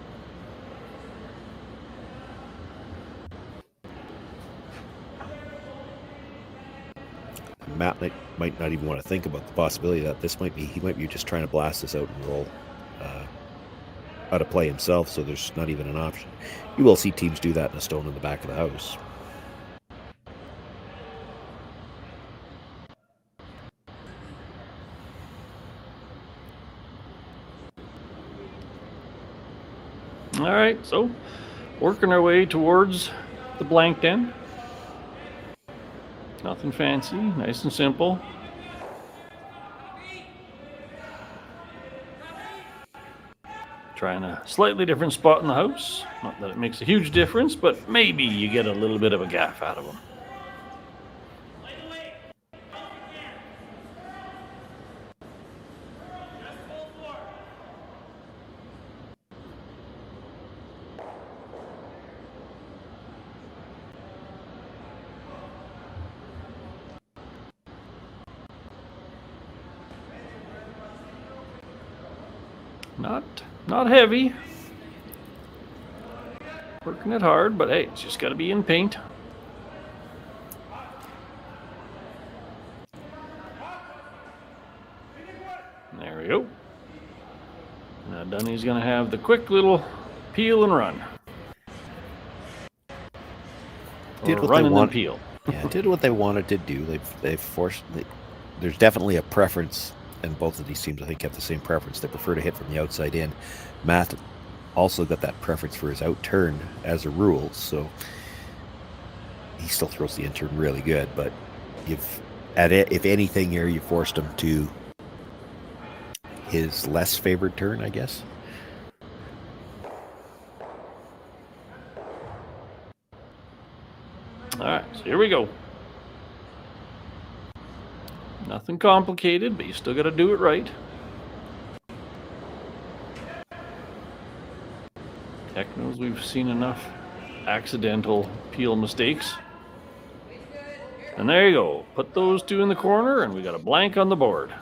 Matt might not even want to think about the possibility that he might be just trying to blast this out and roll out of play himself, so there's not even an option. You will see teams do that in a stone in the back of the house. All right, so working our way towards the blanked end. Nothing fancy, nice and simple. Trying a slightly different spot in the house. Not that it makes a huge difference, but maybe you get a little bit of a gaff out of them. Not heavy. Working it hard, but hey, it's just got to be in paint. There we go. Now Dunny's going to have the quick little peel and run. Did what they want. Peel. Yeah, did what they wanted to do. They've forced. There's definitely a preference. And both of these teams, I think, have the same preference. They prefer to hit from the outside in. Matt also got that preference for his out turn as a rule, so he still throws the in turn really good. But if anything here, you forced him to his less favored turn, I guess. All right, so here we go. Nothing complicated, but you still got to do it right. Heck knows we've seen enough accidental peel mistakes. And there you go. Put those two in the corner, and we got a blank on the board.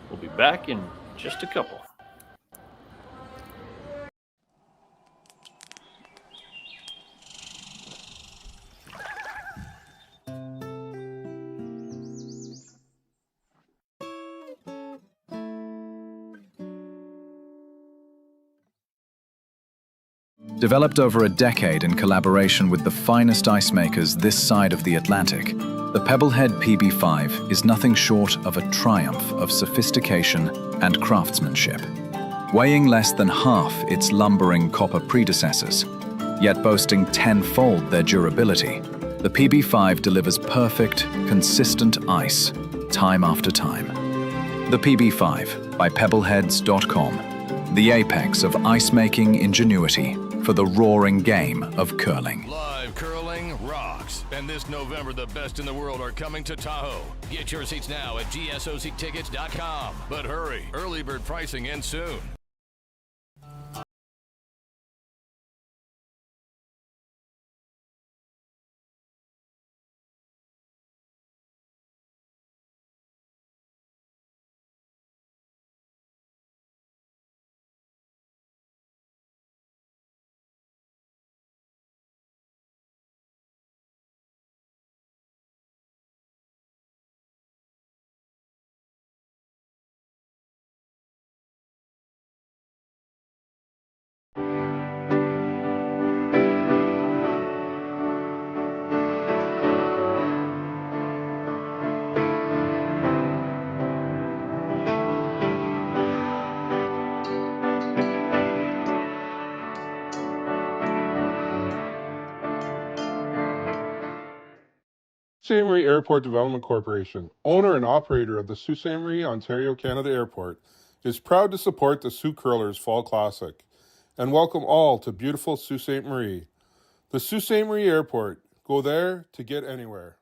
We'll be back in just a couple. Developed over a decade in collaboration with the finest ice makers this side of the Atlantic, the Pebblehead PB5 is nothing short of a triumph of sophistication and craftsmanship. Weighing less than half its lumbering copper predecessors, yet boasting tenfold their durability, the PB5 delivers perfect, consistent ice, time after time. The PB5 by Pebbleheads.com, the apex of ice-making ingenuity for the roaring game of curling. Live curling rocks. And this November, the best in the world are coming to Tahoe. Get your seats now at gsoctickets.com. But hurry, early bird pricing ends soon. Ste.Marie Airport Development Corporation, owner and operator of the Ste.Marie, Ontario, Canada Airport, is proud to support the Sault Curlers Fall Classic and welcome all to beautiful Sault Ste. Marie. The Sault Ste. Marie Airport. Go there to get anywhere.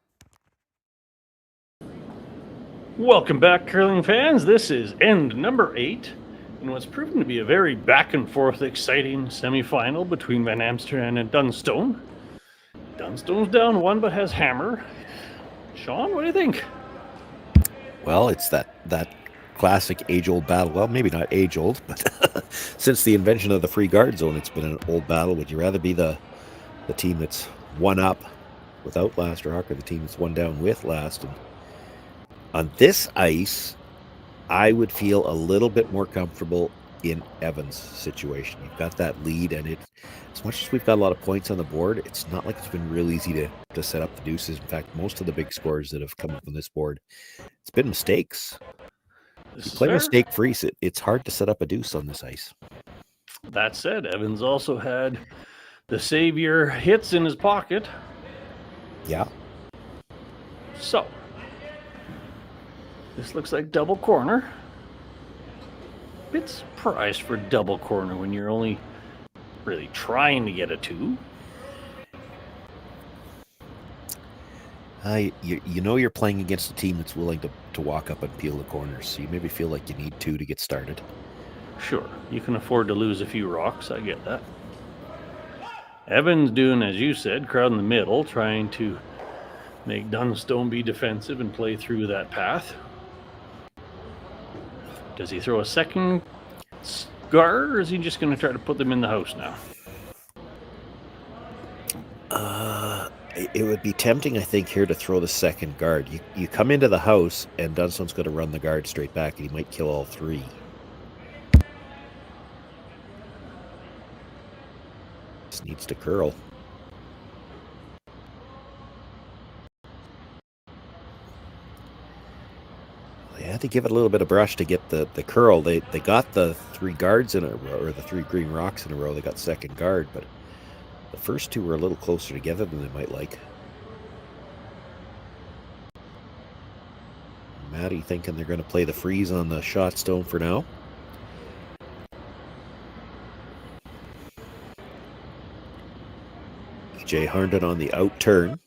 Welcome back, curling fans. This is end number 8 in what's proven to be a very back and forth exciting semifinal between Van Amsterdam and Dunstone. Dunstone's down 1 but has hammer. Sean, what do you think? Well, it's that classic age-old battle. Well, maybe not age-old, but since the invention of the free guard zone, it's been an old battle. Would you rather be the team that's one up without last rock or the team that's one down with last? And on this ice, I would feel a little bit more comfortable in Evan's situation. You've got that lead, and as much as we've got a lot of points on the board, it's not like it's been real easy to set up the deuces. In fact, most of the big scores that have come up on this board, it's been mistakes. If you play mistake free, it's hard to set up a deuce on this ice. That said, Evans also had the savior hits in his pocket. Yeah. So, this looks like double corner. Bit surprised for double corner when you're only really trying to get a 2. You know you're playing against a team that's willing to walk up and peel the corners, so you maybe feel like you need 2 to get started. Sure, you can afford to lose a few rocks, I get that. Evans doing, as you said, crowd in the middle, trying to make Dunstone be defensive and play through that path. Does he throw a second guard, or is he just going to try to put them in the house now? It would be tempting, I think, here to throw the second guard. You come into the house, and Dunstone's going to run the guard straight back, and he might kill all 3. Just needs to curl. They had to give it a little bit of brush to get the curl. They got the 3 guards in a row, or the 3 green rocks in a row. They got second guard, but the first 2 were a little closer together than they might like. Maddie thinking they're going to play the freeze on the shot stone for now. EJ Harnden on the out turn.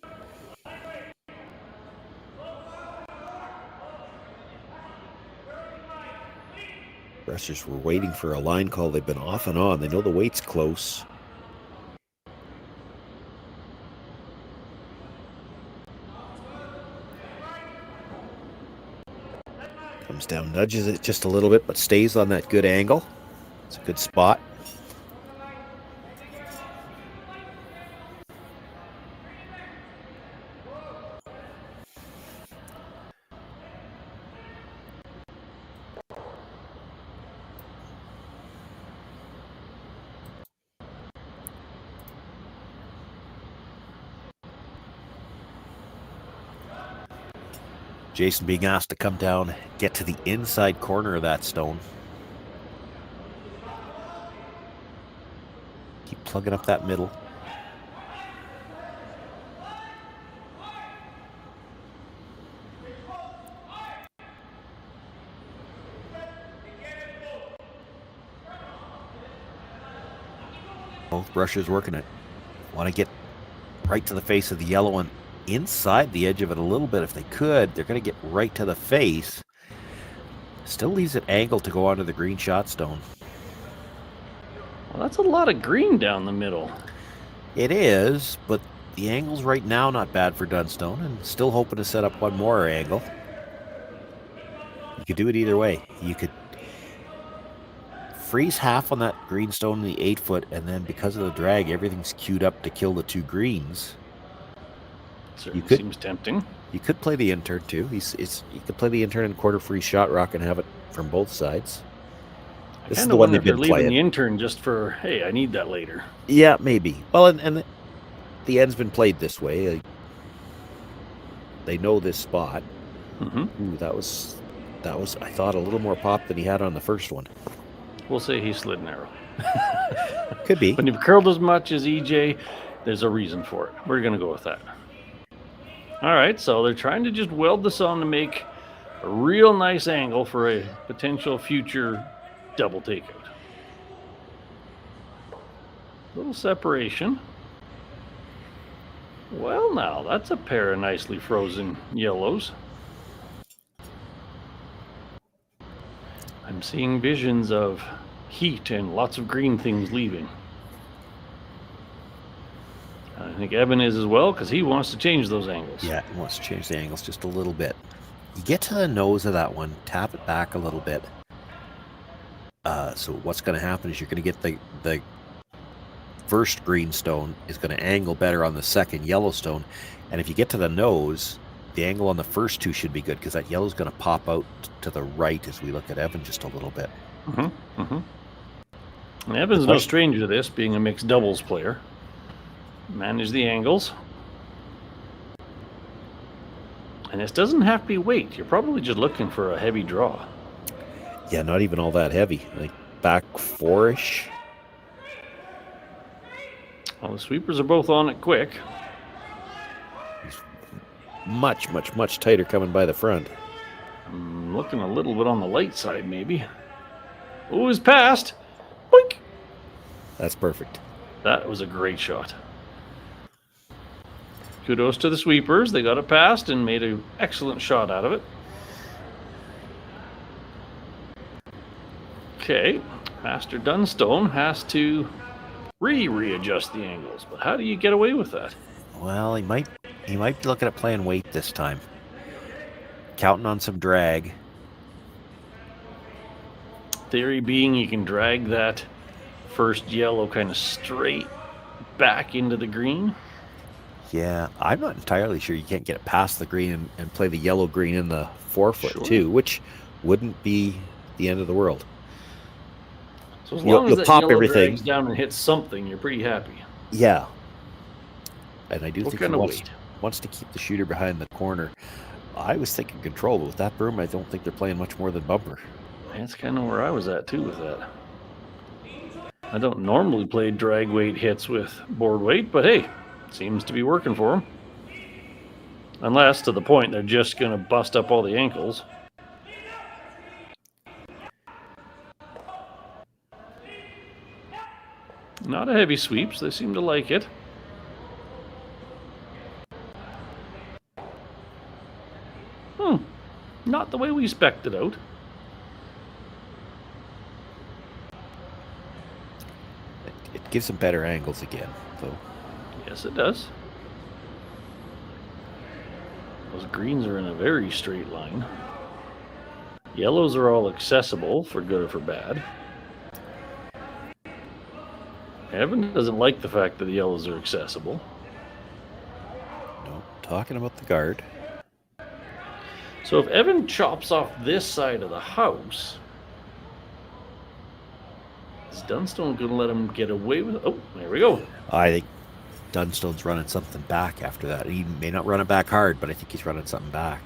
Rushers were waiting for a line call. They've been off and on. They know the weight's close. Comes down, nudges it just a little bit, but stays on that good angle. It's a good spot. Jason being asked to come down, get to the inside corner of that stone. Keep plugging up that middle. Both brushes working it. Want to get right to the face of the yellow one. Inside the edge of it a little bit if they could. They're going to get right to the face. Still leaves it angled to go onto the green shot stone. Well, that's a lot of green down the middle. It is, but the angle's right now not bad for Dunstone, and still hoping to set up one more angle. You could do it either way. You could freeze half on that green stone in the 8-foot, and then because of the drag, everything's queued up to kill the 2 greens. Certainly seems tempting. You could play the intern too. You could play the intern and quarter free shot rock and have it from both sides. This is the one they've been playing. Leaving the intern just for, hey, I need that later. Yeah, maybe. Well, and the end's been played this way. They know this spot. Mm-hmm. Ooh, that was I thought a little more pop than he had on the first one. We'll say he slid an arrow. Could be. When you've curled as much as EJ, there's a reason for it. We're going to go with that. All right, so they're trying to just weld this on to make a real nice angle for a potential future double takeout. Little separation. Well, now, that's a pair of nicely frozen yellows. I'm seeing visions of heat and lots of green things leaving. I think Evan is as well, because he wants to change those angles. Yeah, he wants to change the angles just a little bit. You get to the nose of that one, tap it back a little bit. So what's going to happen is you're going to get the first green stone is going to angle better on the second yellow stone. And if you get to the nose, the angle on the first 2 should be good, because that yellow is going to pop out to the right as we look at Evan just a little bit. Mm-hmm. Mm-hmm. And Evan's no stranger to this, being a mixed doubles player. Manage the angles. And this doesn't have to be weight. You're probably just looking for a heavy draw. Yeah, not even all that heavy. Like back 4-ish. Well, the sweepers are both on it quick. Much, much, much tighter coming by the front. I'm looking a little bit on the light side, maybe. Oh, he's passed. Boink. That's perfect. That was a great shot. Kudos to the sweepers. They got it past and made an excellent shot out of it. Okay, Master Dunstone has to readjust the angles, but how do you get away with that? Well, he might be looking at playing weight this time. Counting on some drag. Theory being you can drag that first yellow kind of straight back into the green. Yeah, I'm not entirely sure you can't get it past the green and play the yellow green in the 4-foot too, which wouldn't be the end of the world. So as long as that pop yellow everything drags down and hits something, you're pretty happy. Yeah. And I do think he weight? wants to keep the shooter behind the corner. I was thinking control, but with that broom, I don't think they're playing much more than bumper. That's kind of where I was at too with that. I don't normally play drag weight hits with board weight, but hey, seems to be working for them. Unless to the point they're just going to bust up all the ankles. Not a heavy sweep, so they seem to like it. Not the way we spec'd it out. It gives them better angles again, though. Yes, it does. Those greens are in a very straight line. Yellows are all accessible, for good or for bad. Evan doesn't like the fact that the yellows are accessible. No, talking about the guard. So if Evan chops off this side of the house, is Dunstone going to let him get away with it? Oh, there we go. I think Dunstone's running something back after that. He may not run it back hard, but I think he's running something back.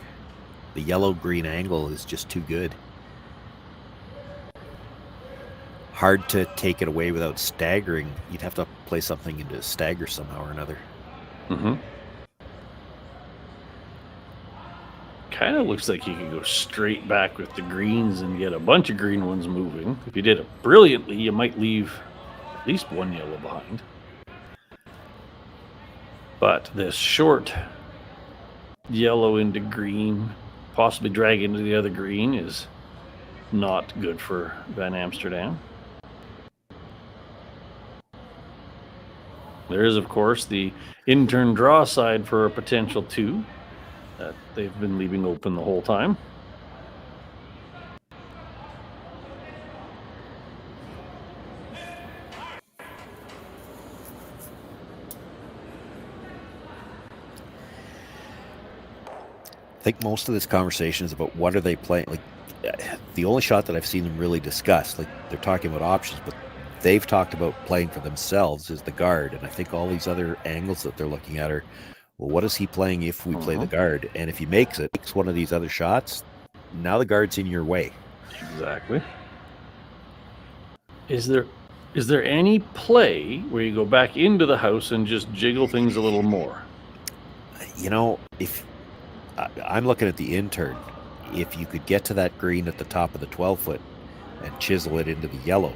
The yellow-green angle is just too good. Hard to take it away without staggering. You'd have to play something into a stagger somehow or another. Mm-hmm. Kind of looks like you could go straight back with the greens and get a bunch of green ones moving. If you did it brilliantly, you might leave at least one yellow behind. But this short yellow into green, possibly drag into the other green, is not good for Van Amsterdam. There is, of course, the in-turn draw side for a potential 2 that they've been leaving open the whole time. I think most of this conversation is about what are they playing. Like, the only shot that I've seen them really discuss, like they're talking about options, but they've talked about playing for themselves is the guard. And I think all these other angles that they're looking at are, well, what is he playing if we play the guard? And if he makes one of these other shots, now the guard's in your way. Exactly. Is there any play where you go back into the house and just jiggle things a little more? You know, if I'm looking at the in-turn, if you could get to that green at the top of the 12-foot and chisel it into the yellow,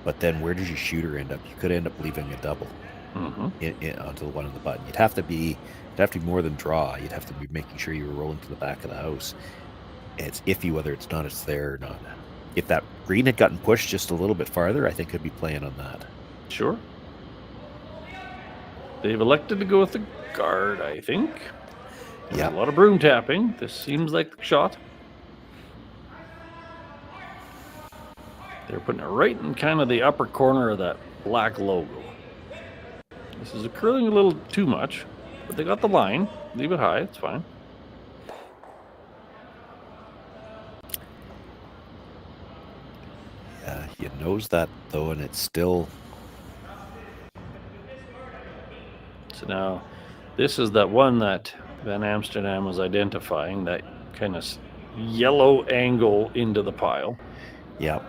but then where does your shooter end up? You could end up leaving a double onto the one in the button. It'd have to be more than draw. You'd have to be making sure you were rolling to the back of the house. And it's iffy whether it's there or not. If that green had gotten pushed just a little bit farther, I think I'd be playing on that. Sure. They've elected to go with the guard, I think. Yeah. A lot of broom tapping. This seems like the shot. They're putting it right in kind of the upper corner of that black logo. This is curling a little too much, but they got the line. Leave it high, it's fine. Yeah, you knows that though, and it's still. So now, this is that one that Van Amsterdam was identifying, that kind of yellow angle into the pile. Yeah.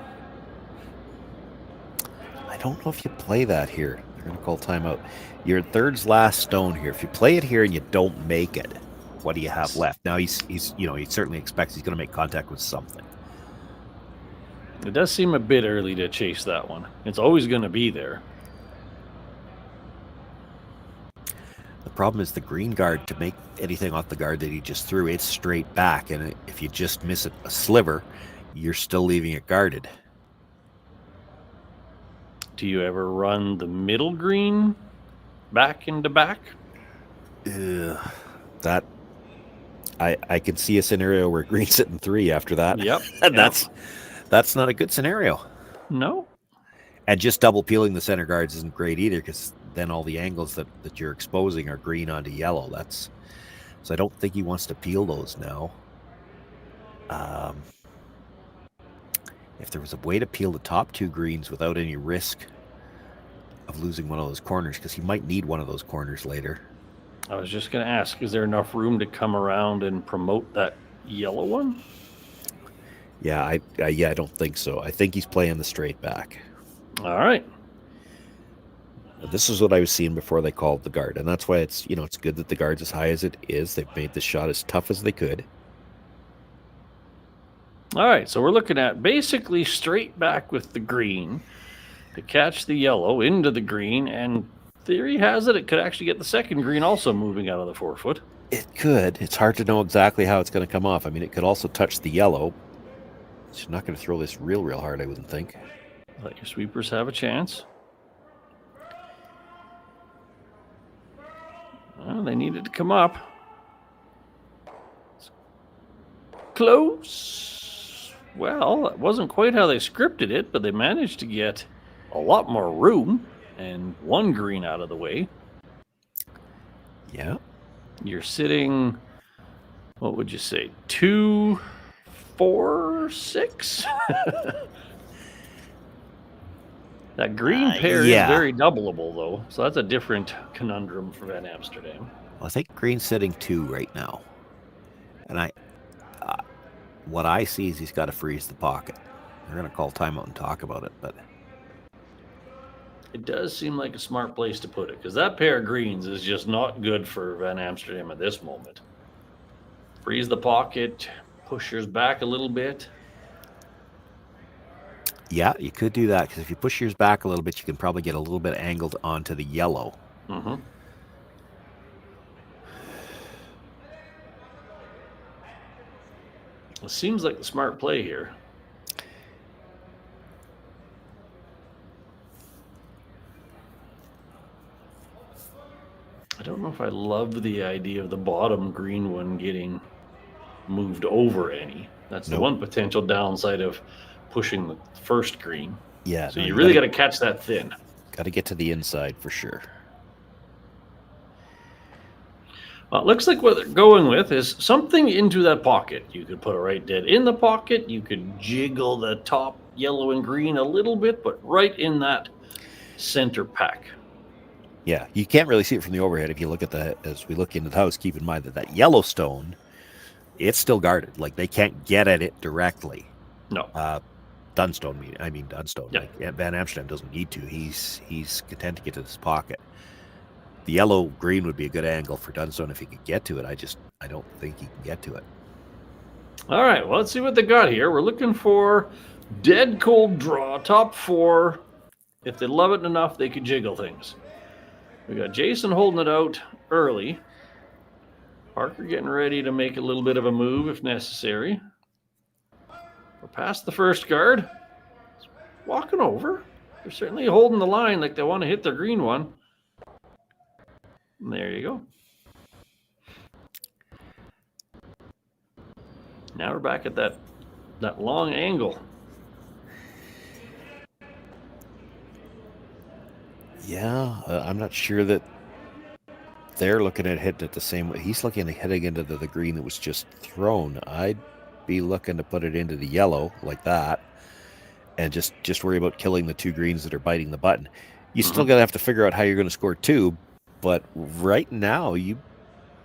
I don't know if you play that here. They're going to call timeout. Your third's last stone here. If you play it here and you don't make it, what do you have left? Now he certainly expects he's going to make contact with something. It does seem a bit early to chase that one. It's always going to be there. The problem is the green guard, to make anything off the guard that he just threw, it's straight back. And if you just miss a sliver, you're still leaving it guarded. Do you ever run the middle green back into back? That I can see a scenario where green's sitting 3 after that. Yep. And that's not a good scenario. No. And just double peeling the center guards isn't great either, because then all the angles that you're exposing are green onto yellow. So I don't think he wants to peel those now. If there was a way to peel the top 2 greens without any risk of losing one of those corners, because he might need one of those corners later. I was just going to ask, is there enough room to come around and promote that yellow one? Yeah, I don't think so. I think he's playing the straight back. All right. This is what I was seeing before they called the guard, and that's why it's good that the guard's as high as it is. They've made the shot as tough as they could. All right, so we're looking at basically straight back with the green to catch the yellow into the green, and theory has it could actually get the second green also moving out of the 4-foot. It could. It's hard to know exactly how it's going to come off. I mean, it could also touch the yellow. She's not going to throw this real hard, I wouldn't think. Let your sweepers have a chance. Well, they needed to come up. Close. Well, it wasn't quite how they scripted it, but they managed to get a lot more room and one green out of the way. Yeah. You're sitting, what would you say, 2, 4, 6? That green pair is very doubleable, though, so that's a different conundrum for Van Amsterdam. Well, I think green's sitting 2 right now. And what I see is he's got to freeze the pocket. They're going to call timeout and talk about it, but it does seem like a smart place to put it, because that pair of greens is just not good for Van Amsterdam at this moment. Freeze the pocket, push yours back a little bit. Yeah, you could do that, because if you push yours back a little bit, you can probably get a little bit angled onto the yellow. Mm-hmm. It seems like the smart play here. I don't know if I love the idea of the bottom green one getting moved over any. That's the one potential downside of pushing the first green. Yeah. So you really got to catch that thin. Got to get to the inside for sure. Well, it looks like what they're going with is something into that pocket. You could put it right dead in the pocket. You could jiggle the top yellow and green a little bit, but right in that center pack. Yeah, you can't really see it from the overhead. If you look at as we look into the house, keep in mind that Yellowstone, it's still guarded. Like, they can't get at it directly. No. Dunstone. Yeah. Like, Van Amsterdam doesn't need to. He's content to get to this pocket. The yellow-green would be a good angle for Dunstone if he could get to it. I don't think he can get to it. All right, well, let's see what they got here. We're looking for dead cold draw, top 4. If they love it enough, they could jiggle things. We got Jason holding it out early. Parker getting ready to make a little bit of a move if necessary. We're past the first guard. It's walking over. They're certainly holding the line like they want to hit their green one. And there you go. Now we're back at that long angle. Yeah, I'm not sure that they're looking at hitting it the same way. He's looking at heading into the green that was just thrown. I'd be looking to put it into the yellow like that and just worry about killing the 2 greens that are biting the button. You still got to have to figure out how you're going to score 2, but right now you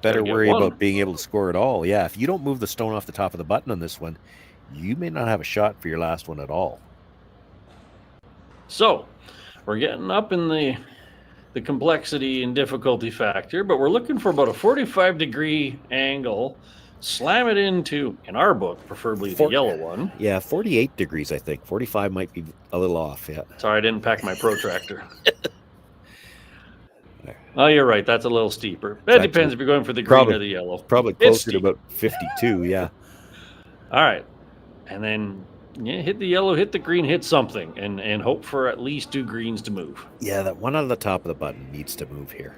better worry about being able to score it all. Yeah, if you don't move the stone off the top of the button on this one, you may not have a shot for your last one at all. So, we're getting up in the the complexity and difficulty factor, but we're looking for about a 45-degree angle. Slam it into, in our book, preferably the yellow one. Yeah, 48 degrees, I think. 45 might be a little off, yeah. Sorry, I didn't pack my protractor. Oh, you're right. That's a little steeper. That depends if you're going for the green or the yellow. Probably closer to about 52, yeah. All right. And then hit the yellow, hit the green, hit something, and hope for at least 2 greens to move. Yeah, that one on the top of the button needs to move here.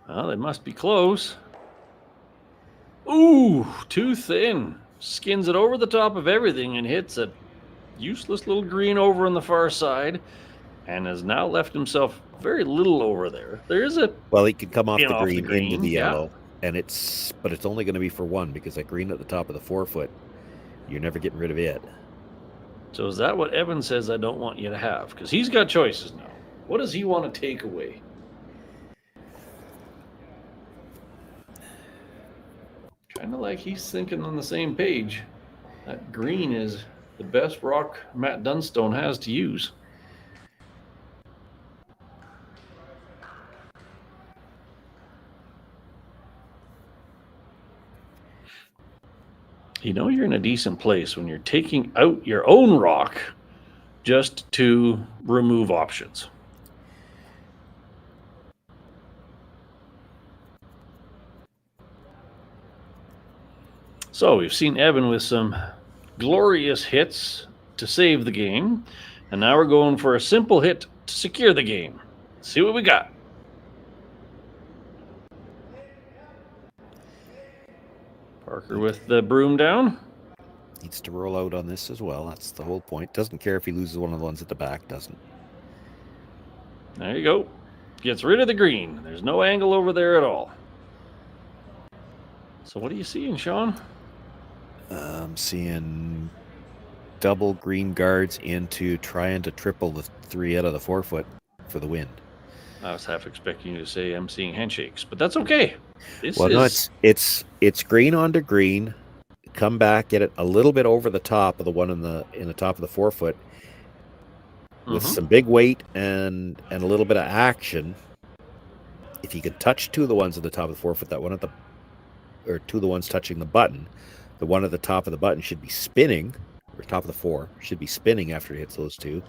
Well, they must be close. Ooh, too thin. Skins it over the top of everything and hits a useless little green over on the far side, and has now left himself very little over there. There is a well, he can come off the green into the yellow, and it's only going to be for 1 because that green at the top of the 4-foot, you're never getting rid of it. So is that what Evan says I don't want you to have? Because he's got choices now. What does he want to take away? Kind of like he's thinking on the same page. That green is the best rock Matt Dunstone has to use. You know you're in a decent place when you're taking out your own rock just to remove options. So we've seen Evan with some glorious hits to save the game, and now we're going for a simple hit to secure the game. Let's see what we got. Parker with the broom down. Needs to roll out on this as well. That's the whole point. Doesn't care if he loses one of the ones at the back. Doesn't. There you go. Gets rid of the green. There's no angle over there at all. So what are you seeing, Sean? I'm seeing double green guards into trying to triple the 3 out of the 4-foot for the win. I was half expecting you to say I'm seeing handshakes, but that's okay. No, it's green onto green. Come back, get it a little bit over the top of the one in the top of the 4-foot with some big weight and a little bit of action. If you could touch 2 of the ones at the top of the 4-foot, that one at the or 2 of the ones touching the button. The one at the top of the button should be spinning, or top of the 4 should be spinning after he hits those 2.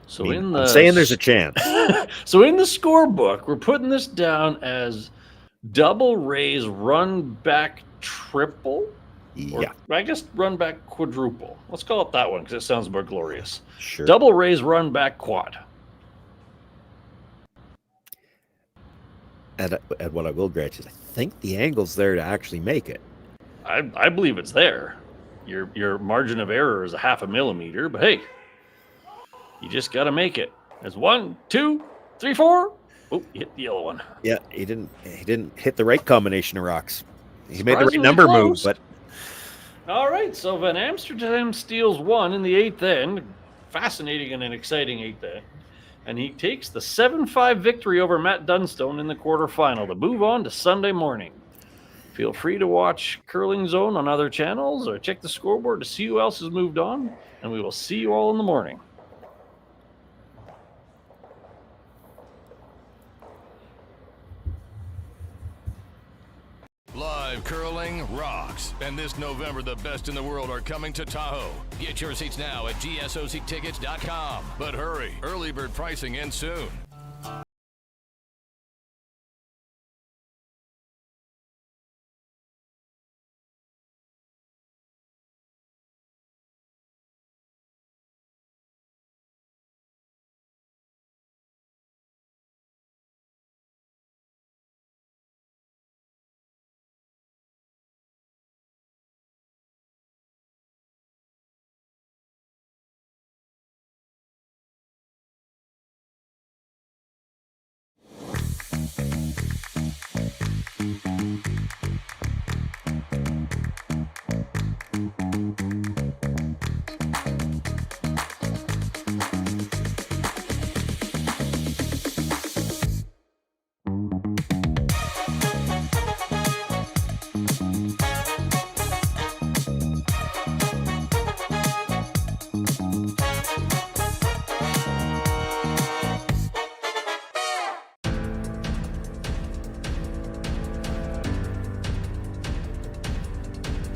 So I'm saying there's a chance. So in the scorebook, we're putting this down as double raise, run back triple. Yeah. I guess run back quadruple. Let's call it that one because it sounds more glorious. Sure. Double raise, run back quad. And what I will grant is I think the angle's there to actually make it. I believe it's there. Your margin of error is a 0.5 millimeter, but hey, you just got to make it. There's 1, 2, 3, 4. Oh, you hit the yellow one. Yeah, he didn't hit the right combination of rocks. He made the right number move, but all right. So Van Amsterdam steals 1 in the 8th end. Fascinating and an exciting 8th end. And he takes the 7-5 victory over Matt Dunstone in the quarterfinal to move on to Sunday morning. Feel free to watch Curling Zone on other channels or check the scoreboard to see who else has moved on. And we will see you all in the morning. Live curling rocks. And this November, the best in the world are coming to Tahoe. Get your seats now at gsoctickets.com. But hurry, early bird pricing ends soon.